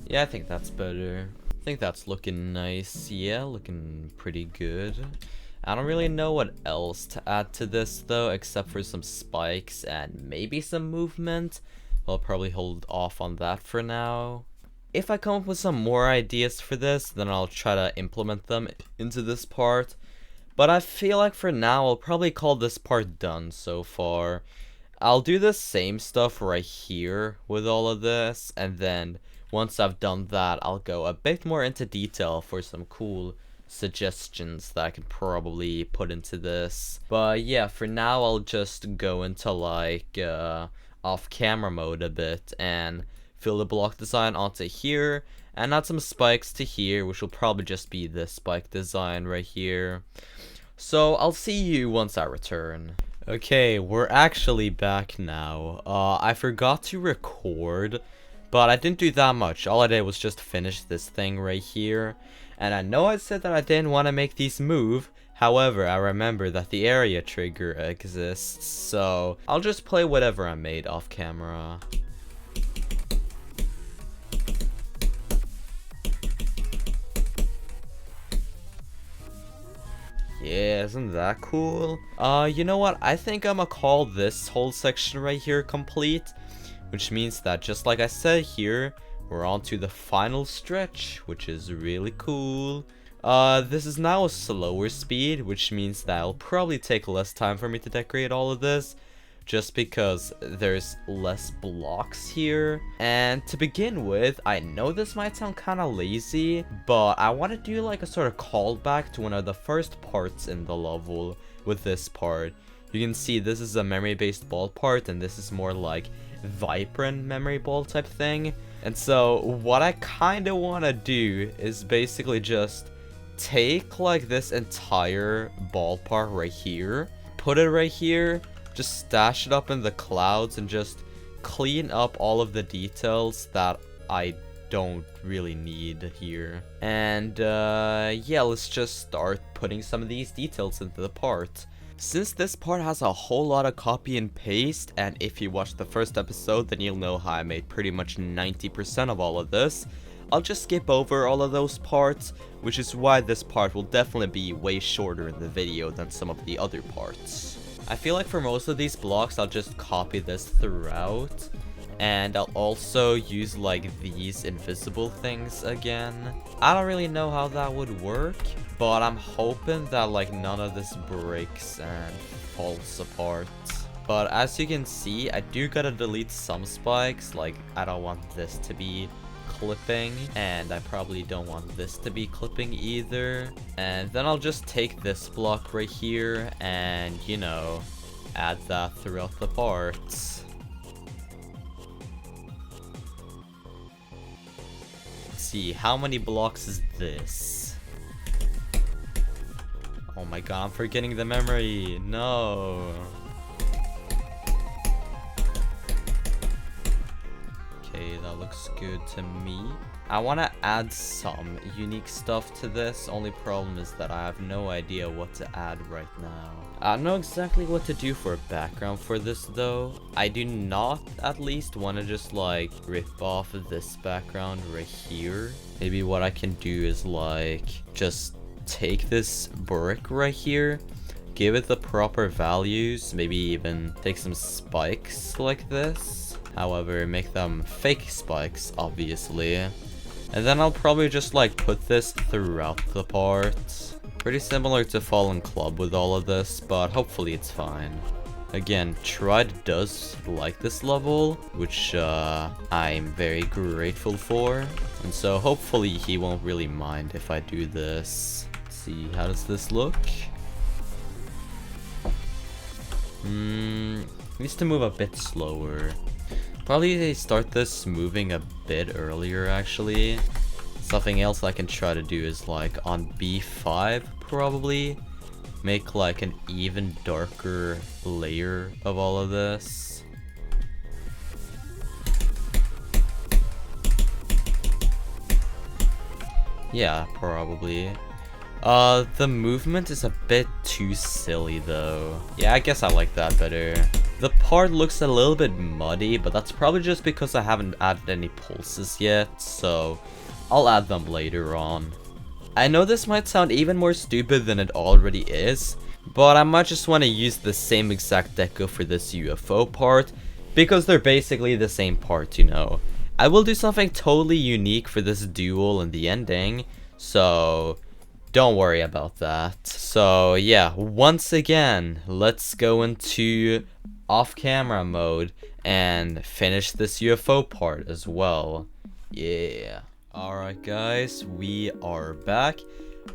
Yeah, I think that's better. I think that's looking nice. Yeah, looking pretty good. I don't really know what else to add to this though, except for some spikes and maybe some movement. I'll probably hold off on that for now. If I come up with some more ideas for this, then I'll try to implement them into this part. But I feel like for now, I'll probably call this part done so far. I'll do the same stuff right here with all of this, and then once I've done that, I'll go a bit more into detail for some cool suggestions that I can probably put into this. But yeah, for now, I'll just go into like off-camera mode a bit and fill the block design onto here and add some spikes to here, which will probably just be the spike design right here. So I'll see you once I return. Okay, we're actually back now. I forgot to record, but I didn't do that much. All I did was just finish this thing right here. And I know I said that I didn't want to make these move. However, I remember that the area trigger exists. So I'll just play whatever I made off camera. Yeah, isn't that cool? You know what? I think I'm gonna call this whole section right here complete. Which means that, just like I said here, we're on to the final stretch, which is really cool. This is now a slower speed, which means that it'll probably take less time for me to decorate all of this, just because there's less blocks here. And to begin with, I know this might sound kind of lazy, but I want to do like a sort of callback to one of the first parts in the level with this part. You can see this is a memory-based ball part, and this is more like vibrant memory ball type thing. And so what I kind of want to do is basically just take like this entire ball part right here, put it right here, just stash it up in the clouds, and just clean up all of the details that I don't really need here. And yeah, let's just start putting some of these details into the part. Since this part has a whole lot of copy and paste, and if you watched the first episode, then you'll know how I made pretty much 90% of all of this, I'll just skip over all of those parts, which is why this part will definitely be way shorter in the video than some of the other parts. I feel like for most of these blocks, I'll just copy this throughout, and I'll also use like these invisible things again. I don't really know how that would work, but I'm hoping that like none of this breaks and falls apart. But as you can see, I do gotta delete some spikes. Like, I don't want this to be clipping, and I probably don't want this to be clipping either. And then I'll just take this block right here and, you know, add that throughout the parts. Let's see, how many blocks is this? Oh my god, I'm forgetting the memory. No. Okay, that looks good to me. I want to add some unique stuff to this. Only problem is that I have no idea what to add right now. I don't know exactly what to do for a background for this though. I do not at least want to just like rip off of this background right here. Maybe what I can do is like just take this brick right here, give it the proper values, maybe even take some spikes like this. However, make them fake spikes, obviously. And then I'll probably just like put this throughout the parts. Pretty similar to Fallen Club with all of this, but hopefully it's fine. Again, Tried does like this level, which I'm very grateful for. And so hopefully he won't really mind if I do this. Let's see, how does this look? Needs to move a bit slower. Probably start this moving a bit earlier actually. Something else I can try to do is like on B5 probably. Make like an even darker layer of all of this. Yeah, probably. The movement is a bit too silly though. Yeah, I guess I like that better. The part looks a little bit muddy, but that's probably just because I haven't added any pulses yet, so I'll add them later on. I know this might sound even more stupid than it already is, but I might just want to use the same exact deco for this UFO part, because they're basically the same part, you know. I will do something totally unique for this duel and the ending, so don't worry about that. So yeah, once again, let's go into off-camera mode and finish this UFO part as well. Yeah. Alright guys, we are back.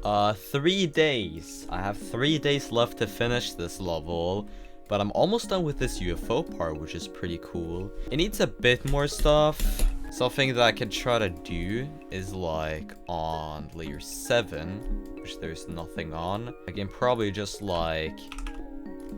3 days. I have 3 days left to finish this level, but I'm almost done with this UFO part, which is pretty cool. It needs a bit more stuff. Something that I can try to do is like on layer 7, which there's nothing on. I can probably just like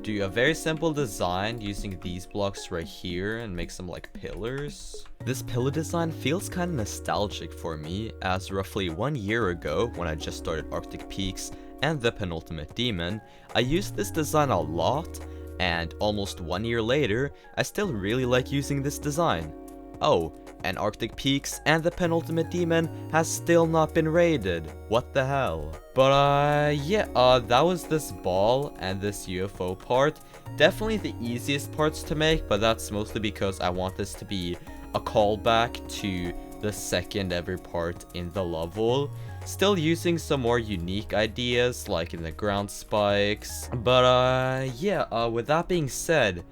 do a very simple design using these blocks right here and make some like pillars. This pillar design feels kind of nostalgic for me, as roughly 1 year ago, when I just started Arctic Peaks and the Penultimate Demon, I used this design a lot, and almost 1 year later, I still really like using this design. Oh, and Arctic Peaks and the Penultimate Demon has still not been raided. What the hell? But yeah, that was this ball and this UFO part. Definitely the easiest parts to make, but that's mostly because I want this to be a callback to the second ever part in the level. Still using some more unique ideas like in the ground spikes. But yeah, with that being said,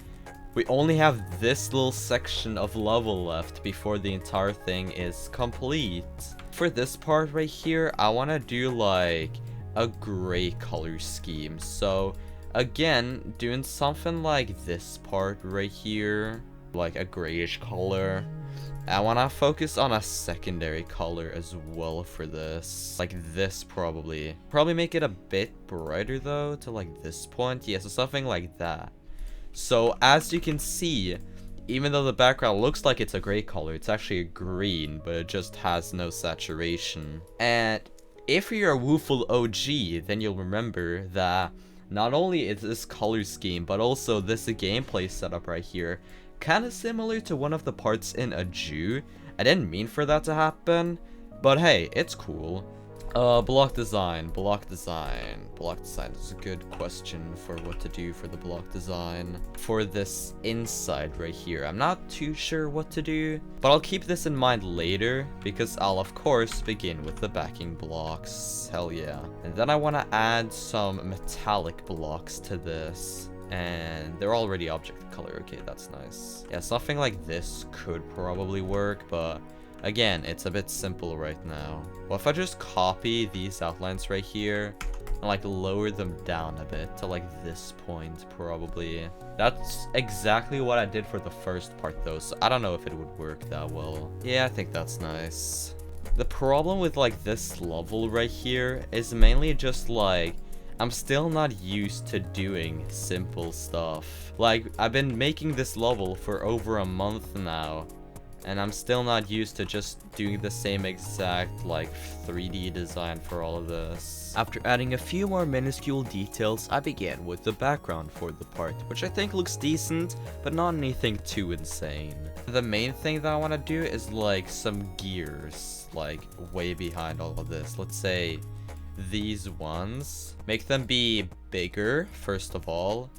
we only have this little section of level left before the entire thing is complete. For this part right here, I want to do like a gray color scheme. So again, doing something like this part right here, like a grayish color. I want to focus on a secondary color as well for this, like this probably make it a bit brighter though to like this point. Yeah, so something like that. So as you can see, even though the background looks like it's a gray color, it's actually a green, but it just has no saturation. And if you're a Wooful OG, then you'll remember that not only is this color scheme, but also this gameplay setup right here kind of similar to one of the parts in a Jew. I didn't mean for that to happen, but hey, it's cool. Block design is a good question for what to do for the block design. For this inside right here, I'm not too sure what to do, but I'll keep this in mind later, because I'll of course begin with the backing blocks. Hell yeah. And then I want to add some metallic blocks to this. And they're already object color. Okay, that's nice. Yeah, something like this could probably work, but again, it's a bit simple right now. Well, if I just copy these outlines right here, and and like lower them down a bit to like this point probably. That's exactly what I did for the first part though, so I don't know if it would work that well. Yeah, I think that's nice. The problem with like this level right here is mainly just like I'm still not used to doing simple stuff. Like, I've been making this level for over a month now, and I'm still not used to just doing the same exact, like, 3D design for all of this. After adding a few more minuscule details, I began with the background for the part, which I think looks decent, but not anything too insane. The main thing that I want to do is, like, some gears, like, way behind all of this. Let's say these ones. Make them be bigger, first of all,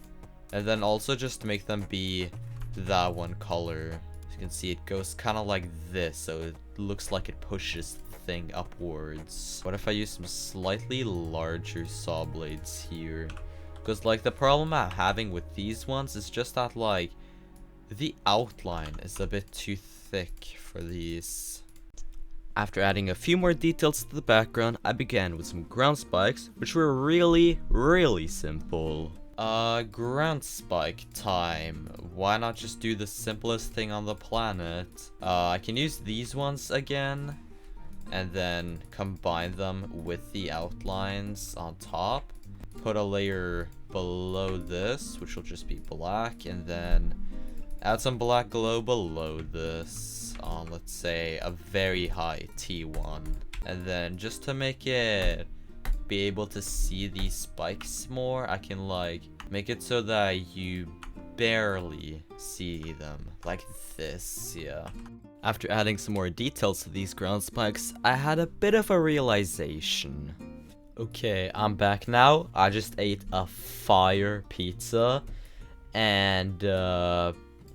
and then also just make them be that one color. As you can see, it goes kind of like this, so it looks like it pushes the thing upwards. What if I use some slightly larger saw blades here? Because like the problem I'm having with these ones is just that like the outline is a bit too thick for these. After adding a few more details to the background, I began with some ground spikes, which were really simple. Ground spike time. Why not just do the simplest thing on the planet? I can use these ones again, and then combine them with the outlines on top. Put a layer below this, which will just be black, and then add some black glow below this on, let's say, a very high T1. And then just to make it be able to see these spikes more, I can like make it so that you barely see them, like this, yeah. After adding some more details to these ground spikes, I had a bit of a realization. Okay, I'm back now. I just ate a fire pizza, and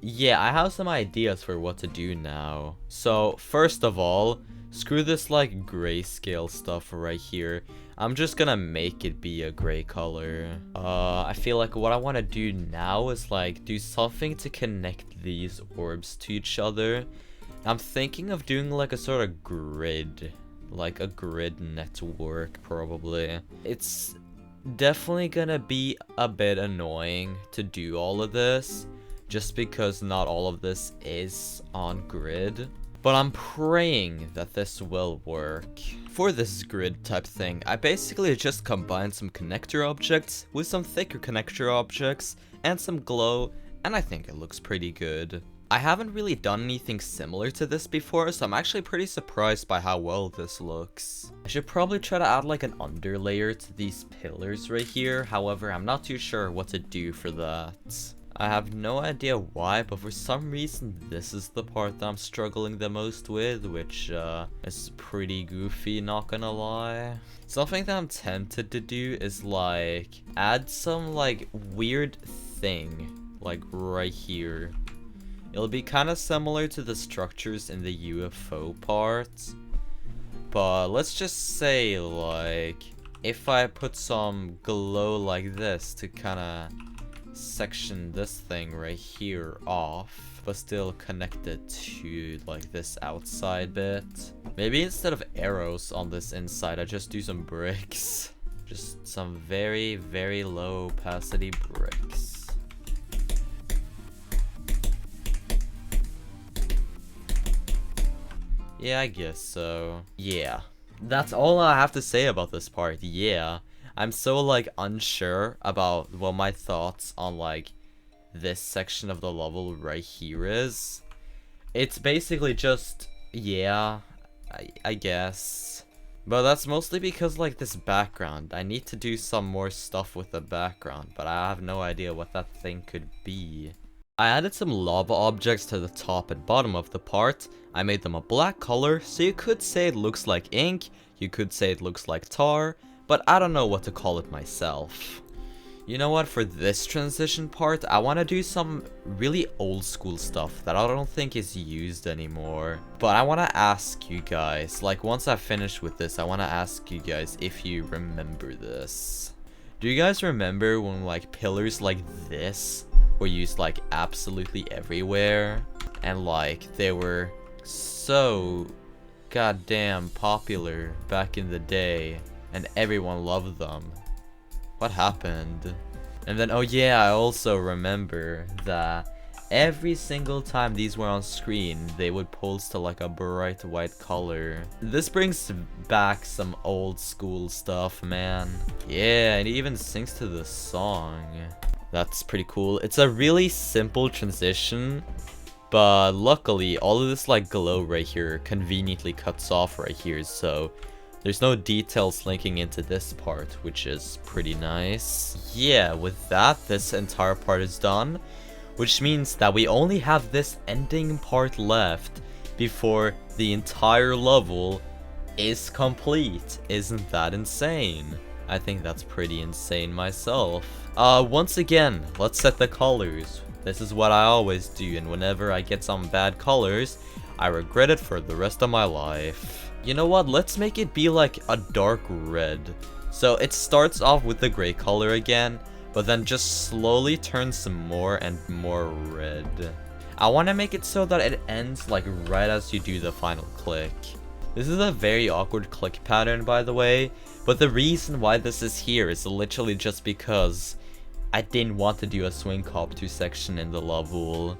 yeah, I have some ideas for what to do now. So, first of all, screw this like grayscale stuff right here. I'm just gonna make it be a gray color. I feel like what I want to do now is like do something to connect these orbs to each other. I'm thinking of doing like a sort of grid, like a grid network probably. It's definitely gonna be a bit annoying to do all of this, just because not all of this is on grid. But I'm praying that this will work. For this grid type thing, I basically just combined some connector objects with some thicker connector objects and some glow, and I think it looks pretty good. I haven't really done anything similar to this before, so I'm actually pretty surprised by how well this looks. I should probably try to add like an underlayer to these pillars right here, however I'm not too sure what to do for that. I have no idea why, but for some reason this is the part that I'm struggling the most with, which is pretty goofy, not gonna lie. Something that I'm tempted to do is like add some like weird thing like right here. It'll be kind of similar to the structures in the UFO part, but let's just say like if I put some glow like this to kind of section this thing right here off, but still connect it to like this outside bit. Maybe instead of arrows on this inside, I just do some bricks. Just some very low opacity bricks. Yeah, I guess so. Yeah. That's all I have to say about this part, yeah. I'm so like unsure about what my thoughts on like this section of the level right here is. It's basically just, yeah, I guess. But that's mostly because like this background, I need to do some more stuff with the background, but I have no idea what that thing could be. I added some lava objects to the top and bottom of the part. I made them a black color, so you could say it looks like ink, you could say it looks like tar, but I don't know what to call it myself. You know what, for this transition part, I want to do some really old school stuff that I don't think is used anymore. But I want to ask you guys, like once I finish with this, I want to ask you guys if you remember this. Do you guys remember when like pillars like this were used like absolutely everywhere? And like they were so goddamn popular back in the day, and everyone loved them. What happened? And then, oh yeah, I also remember that every single time these were on screen, they would pulse to like a bright white color. This brings back some old school stuff, man. Yeah, and it even syncs to the song. That's pretty cool. It's a really simple transition, but luckily all of this like glow right here conveniently cuts off right here, so there's no details linking into this part, which is pretty nice. Yeah, with that, this entire part is done, which means that we only have this ending part left before the entire level is complete. Isn't that insane? I think that's pretty insane myself. Once again, let's set the colors. This is what I always do, and whenever I get some bad colors, I regret it for the rest of my life. You know what, let's make it be like a dark red. So it starts off with the gray color again, but then just slowly turns more and more red. I want to make it so that it ends like right as you do the final click. This is a very awkward click pattern, by the way, but the reason why this is here is literally just because I didn't want to do a swing cop 2 section in the level.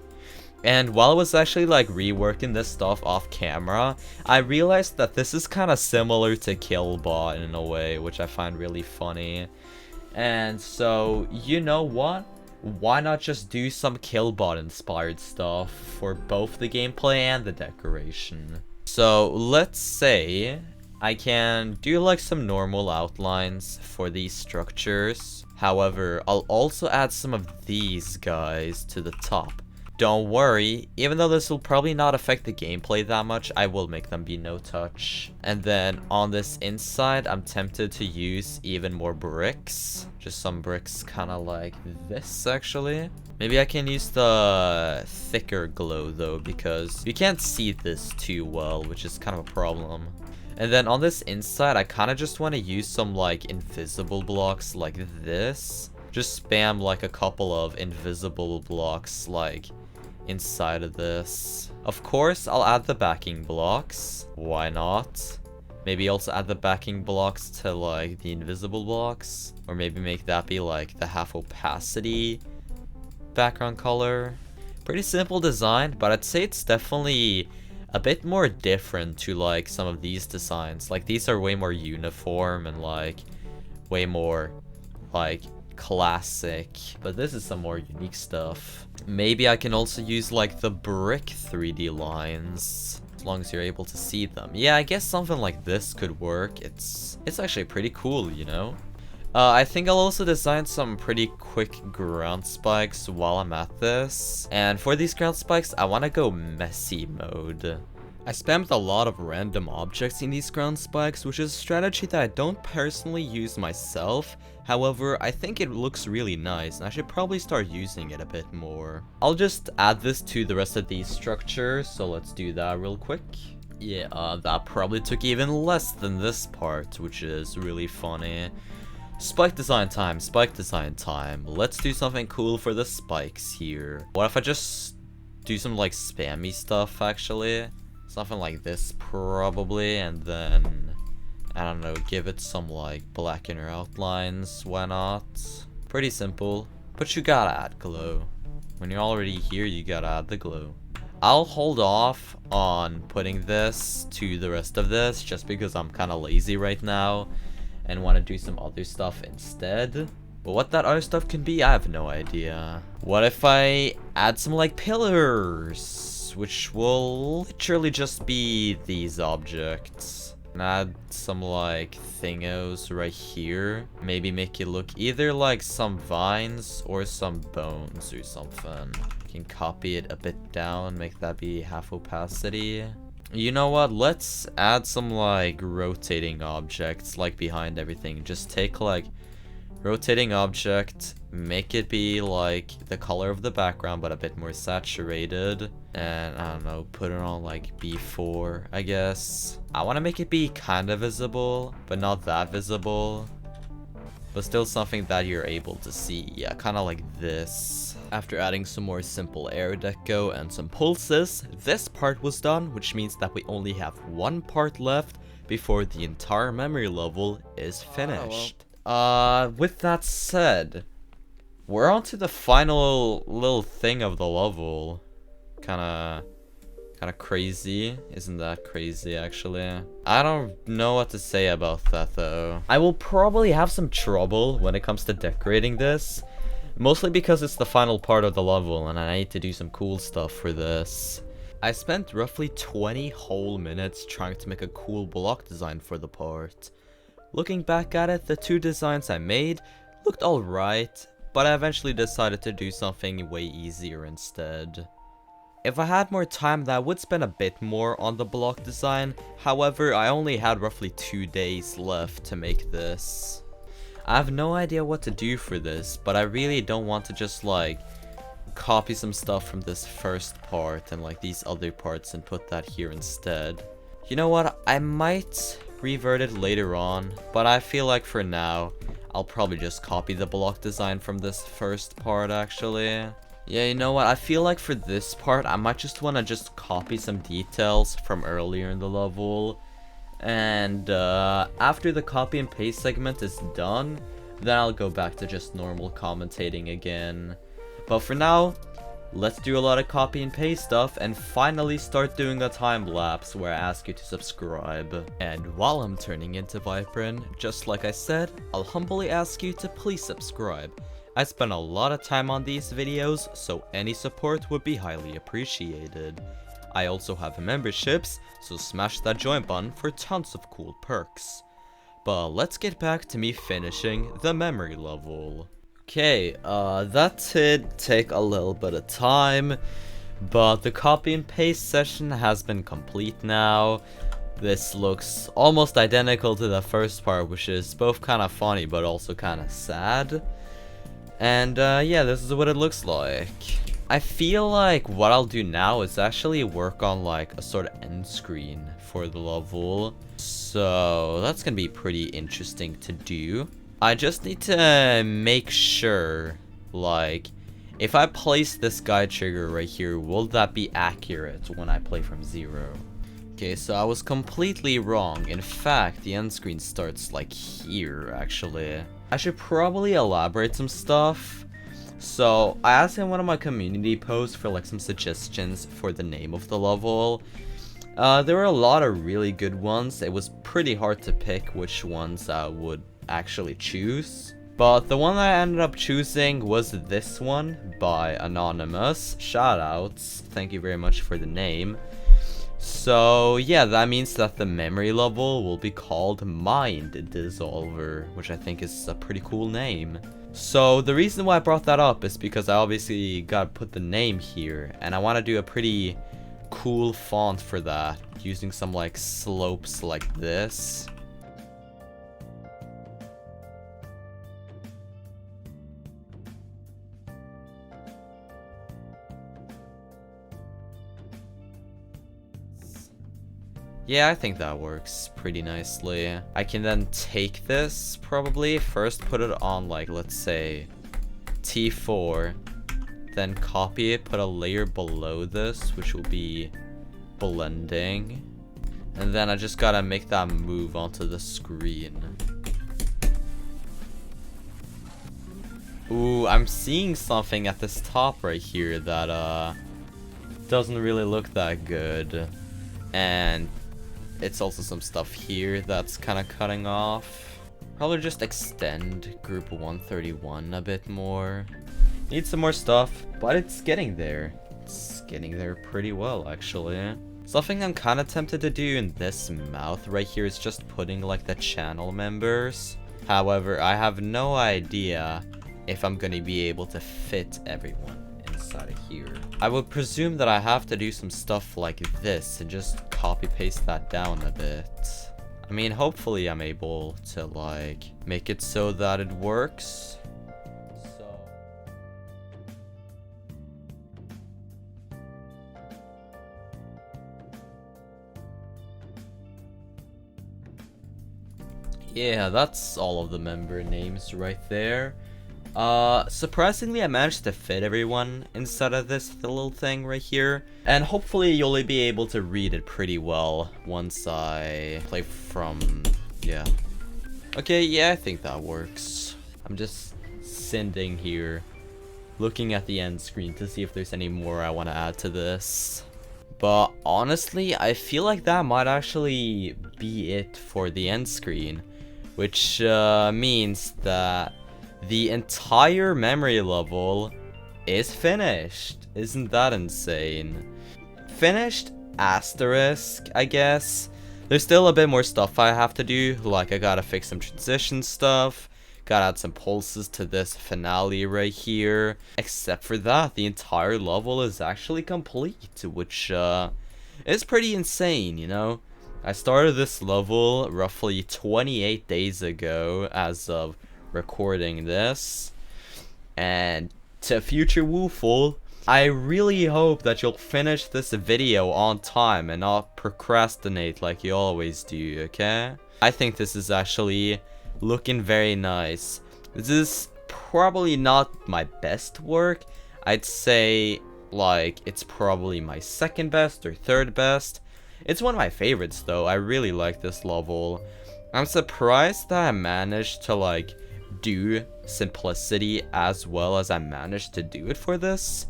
And while I was actually like reworking this stuff off camera, I realized that this is kind of similar to Killbot in a way, which I find really funny. And so, you know what? Why not just do some Killbot inspired stuff for both the gameplay and the decoration? So let's say I can do like some normal outlines for these structures. However, I'll also add some of these guys to the top. Don't worry, even though this will probably not affect the gameplay that much, I will make them be no touch. And then on this inside, I'm tempted to use even more bricks. Just some bricks kind of like this, actually. Maybe I can use the thicker glow though, because you can't see this too well, which is kind of a problem. And then on this inside, I kind of just want to use some like invisible blocks like this. Just spam like a couple of invisible blocks like inside of this. Of course, I'll add the backing blocks. Why not? Maybe also add the backing blocks to like the invisible blocks. Or maybe make that be like the half opacity background color. Pretty simple design, but I'd say it's definitely a bit more different to like some of these designs. Like these are way more uniform and like way more like classic, but this is some more unique stuff. Maybe I can also use like the brick 3D lines, as long as you're able to see them. Yeah, I guess something like this could work. It's actually pretty cool, you know? I think I'll also design some pretty quick ground spikes while I'm at this. And for these ground spikes, I want to go messy mode. I spammed a lot of random objects in these ground spikes, which is a strategy that I don't personally use myself. However, I think it looks really nice, and I should probably start using it a bit more. I'll just add this to the rest of these structures, so let's do that real quick. Yeah, that probably took even less than this part, which is really funny. Spike design time, spike design time. Let's do something cool for the spikes here. What if I just do some like spammy stuff, actually? Something like this probably, and then I don't know, give it some like black inner outlines. Why not? Pretty simple, but you gotta add glow. When you're already here, you gotta add the glow. I'll hold off on putting this to the rest of this just because I'm kind of lazy right now and want to do some other stuff instead. But what that other stuff can be, I have no idea. What if I add some like pillars, which will literally just be these objects. And add some like thingos right here. Maybe make it look either like some vines or some bones or something. Can copy it a bit down, make that be half opacity. You know what, let's add some like rotating objects like behind everything. Just take like rotating object, make it be like the color of the background but a bit more saturated, and I don't know, put it on like B4, I guess. I want to make it be kind of visible but not that visible, but still something that you're able to see. Yeah, kind of like this. After adding some more simple air deco and some pulses, this part was done, which means that we only have one part left before the entire memory level is finished. with that said, we're on to the final little thing of the level. Kinda crazy. Isn't that crazy, actually? I don't know what to say about that, though. I will probably have some trouble when it comes to decorating this. Mostly because it's the final part of the level, and I need to do some cool stuff for this. I spent roughly 20 whole minutes trying to make a cool block design for the part. Looking back at it, the two designs I made looked alright, but I eventually decided to do something way easier instead. If I had more time, then I would spend a bit more on the block design. However, I only had roughly 2 days left to make this. I have no idea what to do for this, but I really don't want to just like copy some stuff from this first part and like these other parts and put that here instead. You know what, I might revert it later on, but I feel like for now, I'll probably just copy the block design from this first part actually. Yeah, you know what, I feel like for this part, I might just want to just copy some details from earlier in the level. And after the copy and paste segment is done, then I'll go back to just normal commentating again. But for now, let's do a lot of copy and paste stuff and finally start doing a time lapse where I ask you to subscribe. And while I'm turning into Viprin, just like I said, I'll humbly ask you to please subscribe. I spend a lot of time on these videos, so any support would be highly appreciated. I also have memberships, so smash that join button for tons of cool perks. But let's get back to me finishing the memory level. Okay, that did take a little bit of time, but the copy and paste session has been complete now. This looks almost identical to the first part, which is both kind of funny but also kind of sad. And yeah, this is what it looks like. I feel like what I'll do now is actually work on like a sort of end screen for the level. So that's gonna be pretty interesting to do. I just need to make sure, like, if I place this guide trigger right here, will that be accurate when I play from 0? Okay, so I was completely wrong. In fact, the end screen starts like here, actually. I should probably elaborate some stuff. So I asked in one of my community posts for like some suggestions for the name of the level. There were a lot of really good ones. It was pretty hard to pick which ones I would actually choose. But the one that I ended up choosing was this one by Anonymous. Shoutouts. Thank you very much for the name. So yeah, that means that the memory level will be called Mind Dissolver, which I think is a pretty cool name. So the reason why I brought that up is because I obviously gotta put the name here, and I want to do a pretty cool font for that, using some like slopes like this. Yeah, I think that works pretty nicely. I can then take this, probably, first put it on, like, let's say, T4, then copy it, put a layer below this, which will be blending, and then I just gotta make that move onto the screen. Ooh, I'm seeing something at this top right here that, doesn't really look that good, and it's also some stuff here that's kind of cutting off. Probably just extend group 131 a bit more. Need some more stuff, but it's getting there. It's getting there pretty well, actually. Something I'm kind of tempted to do in this mouth right here is just putting like the channel members. However, I have no idea if I'm gonna be able to fit everyone inside of here. I would presume that I have to do some stuff like this and just copy paste that down a bit. I mean, hopefully I'm able to like make it so that it works. Yeah, that's all of the member names right there. Surprisingly, I managed to fit everyone inside of this little thing right here. And hopefully you'll be able to read it pretty well once I play from, yeah. Okay, yeah, I think that works. I'm just sitting here, looking at the end screen to see if there's any more I want to add to this. But honestly, I feel like that might actually be it for the end screen, which means that the entire memory level is finished. Isn't that insane? Finished, asterisk, I guess. There's still a bit more stuff I have to do, like I gotta fix some transition stuff, gotta add some pulses to this finale right here. Except for that, the entire level is actually complete, which is pretty insane, you know? I started this level roughly 28 days ago as of recording this, and to future Wooful, I really hope that you'll finish this video on time and not procrastinate like you always do, okay? I think this is actually looking very nice. This is probably not my best work. I'd say, like, it's probably my second best or third best. It's one of my favorites, though. I really like this level. I'm surprised that I managed to, like, do simplicity as well as I managed to do it for this.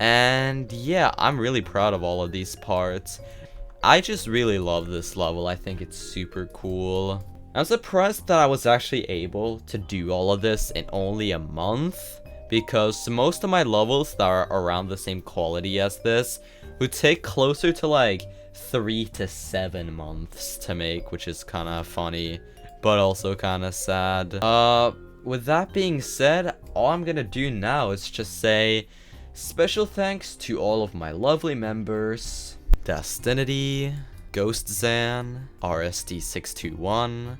And yeah, I'm really proud of all of these parts. I just really love this level. I think it's super cool. I'm surprised that I was actually able to do all of this in only a month, because most of my levels that are around the same quality as this would take closer to like 3 to 7 months to make, which is kind of funny, but also kind of sad. With that being said, all I'm gonna do now is just say special thanks to all of my lovely members: Destinity, Ghost Zan, RSD621,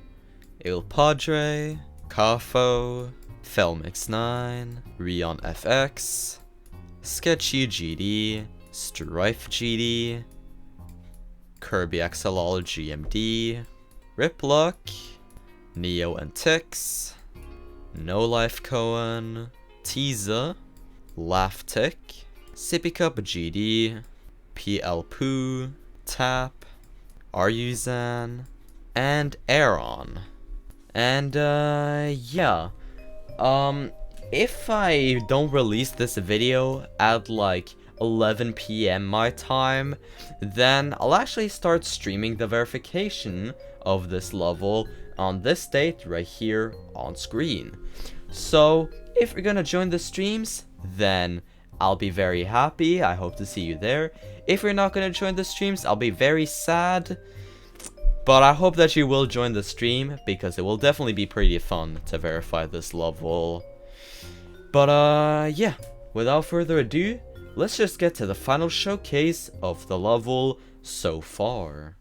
Il Padre, Kafo, Felmix9, Rion FX, Sketchy GD, Strife GD, Kirby XLL GMD, Ripluck, Neo and Tix, No Life Cohen, Teaser, Laugh-Tick, Sippy Cup GD, PL Poo, Tap, Ryuzan, and Aaron. And yeah, if I don't release this video at like 11 PM my time, then I'll actually start streaming the verification of this level on this date right here on screen. So if you're gonna join the streams, then I'll be very happy. I hope to see you there. If you're not gonna join the streams, I'll be very sad. But I hope that you will join the stream, because it will definitely be pretty fun to verify this level. But yeah, without further ado, let's just get to the final showcase of the level so far.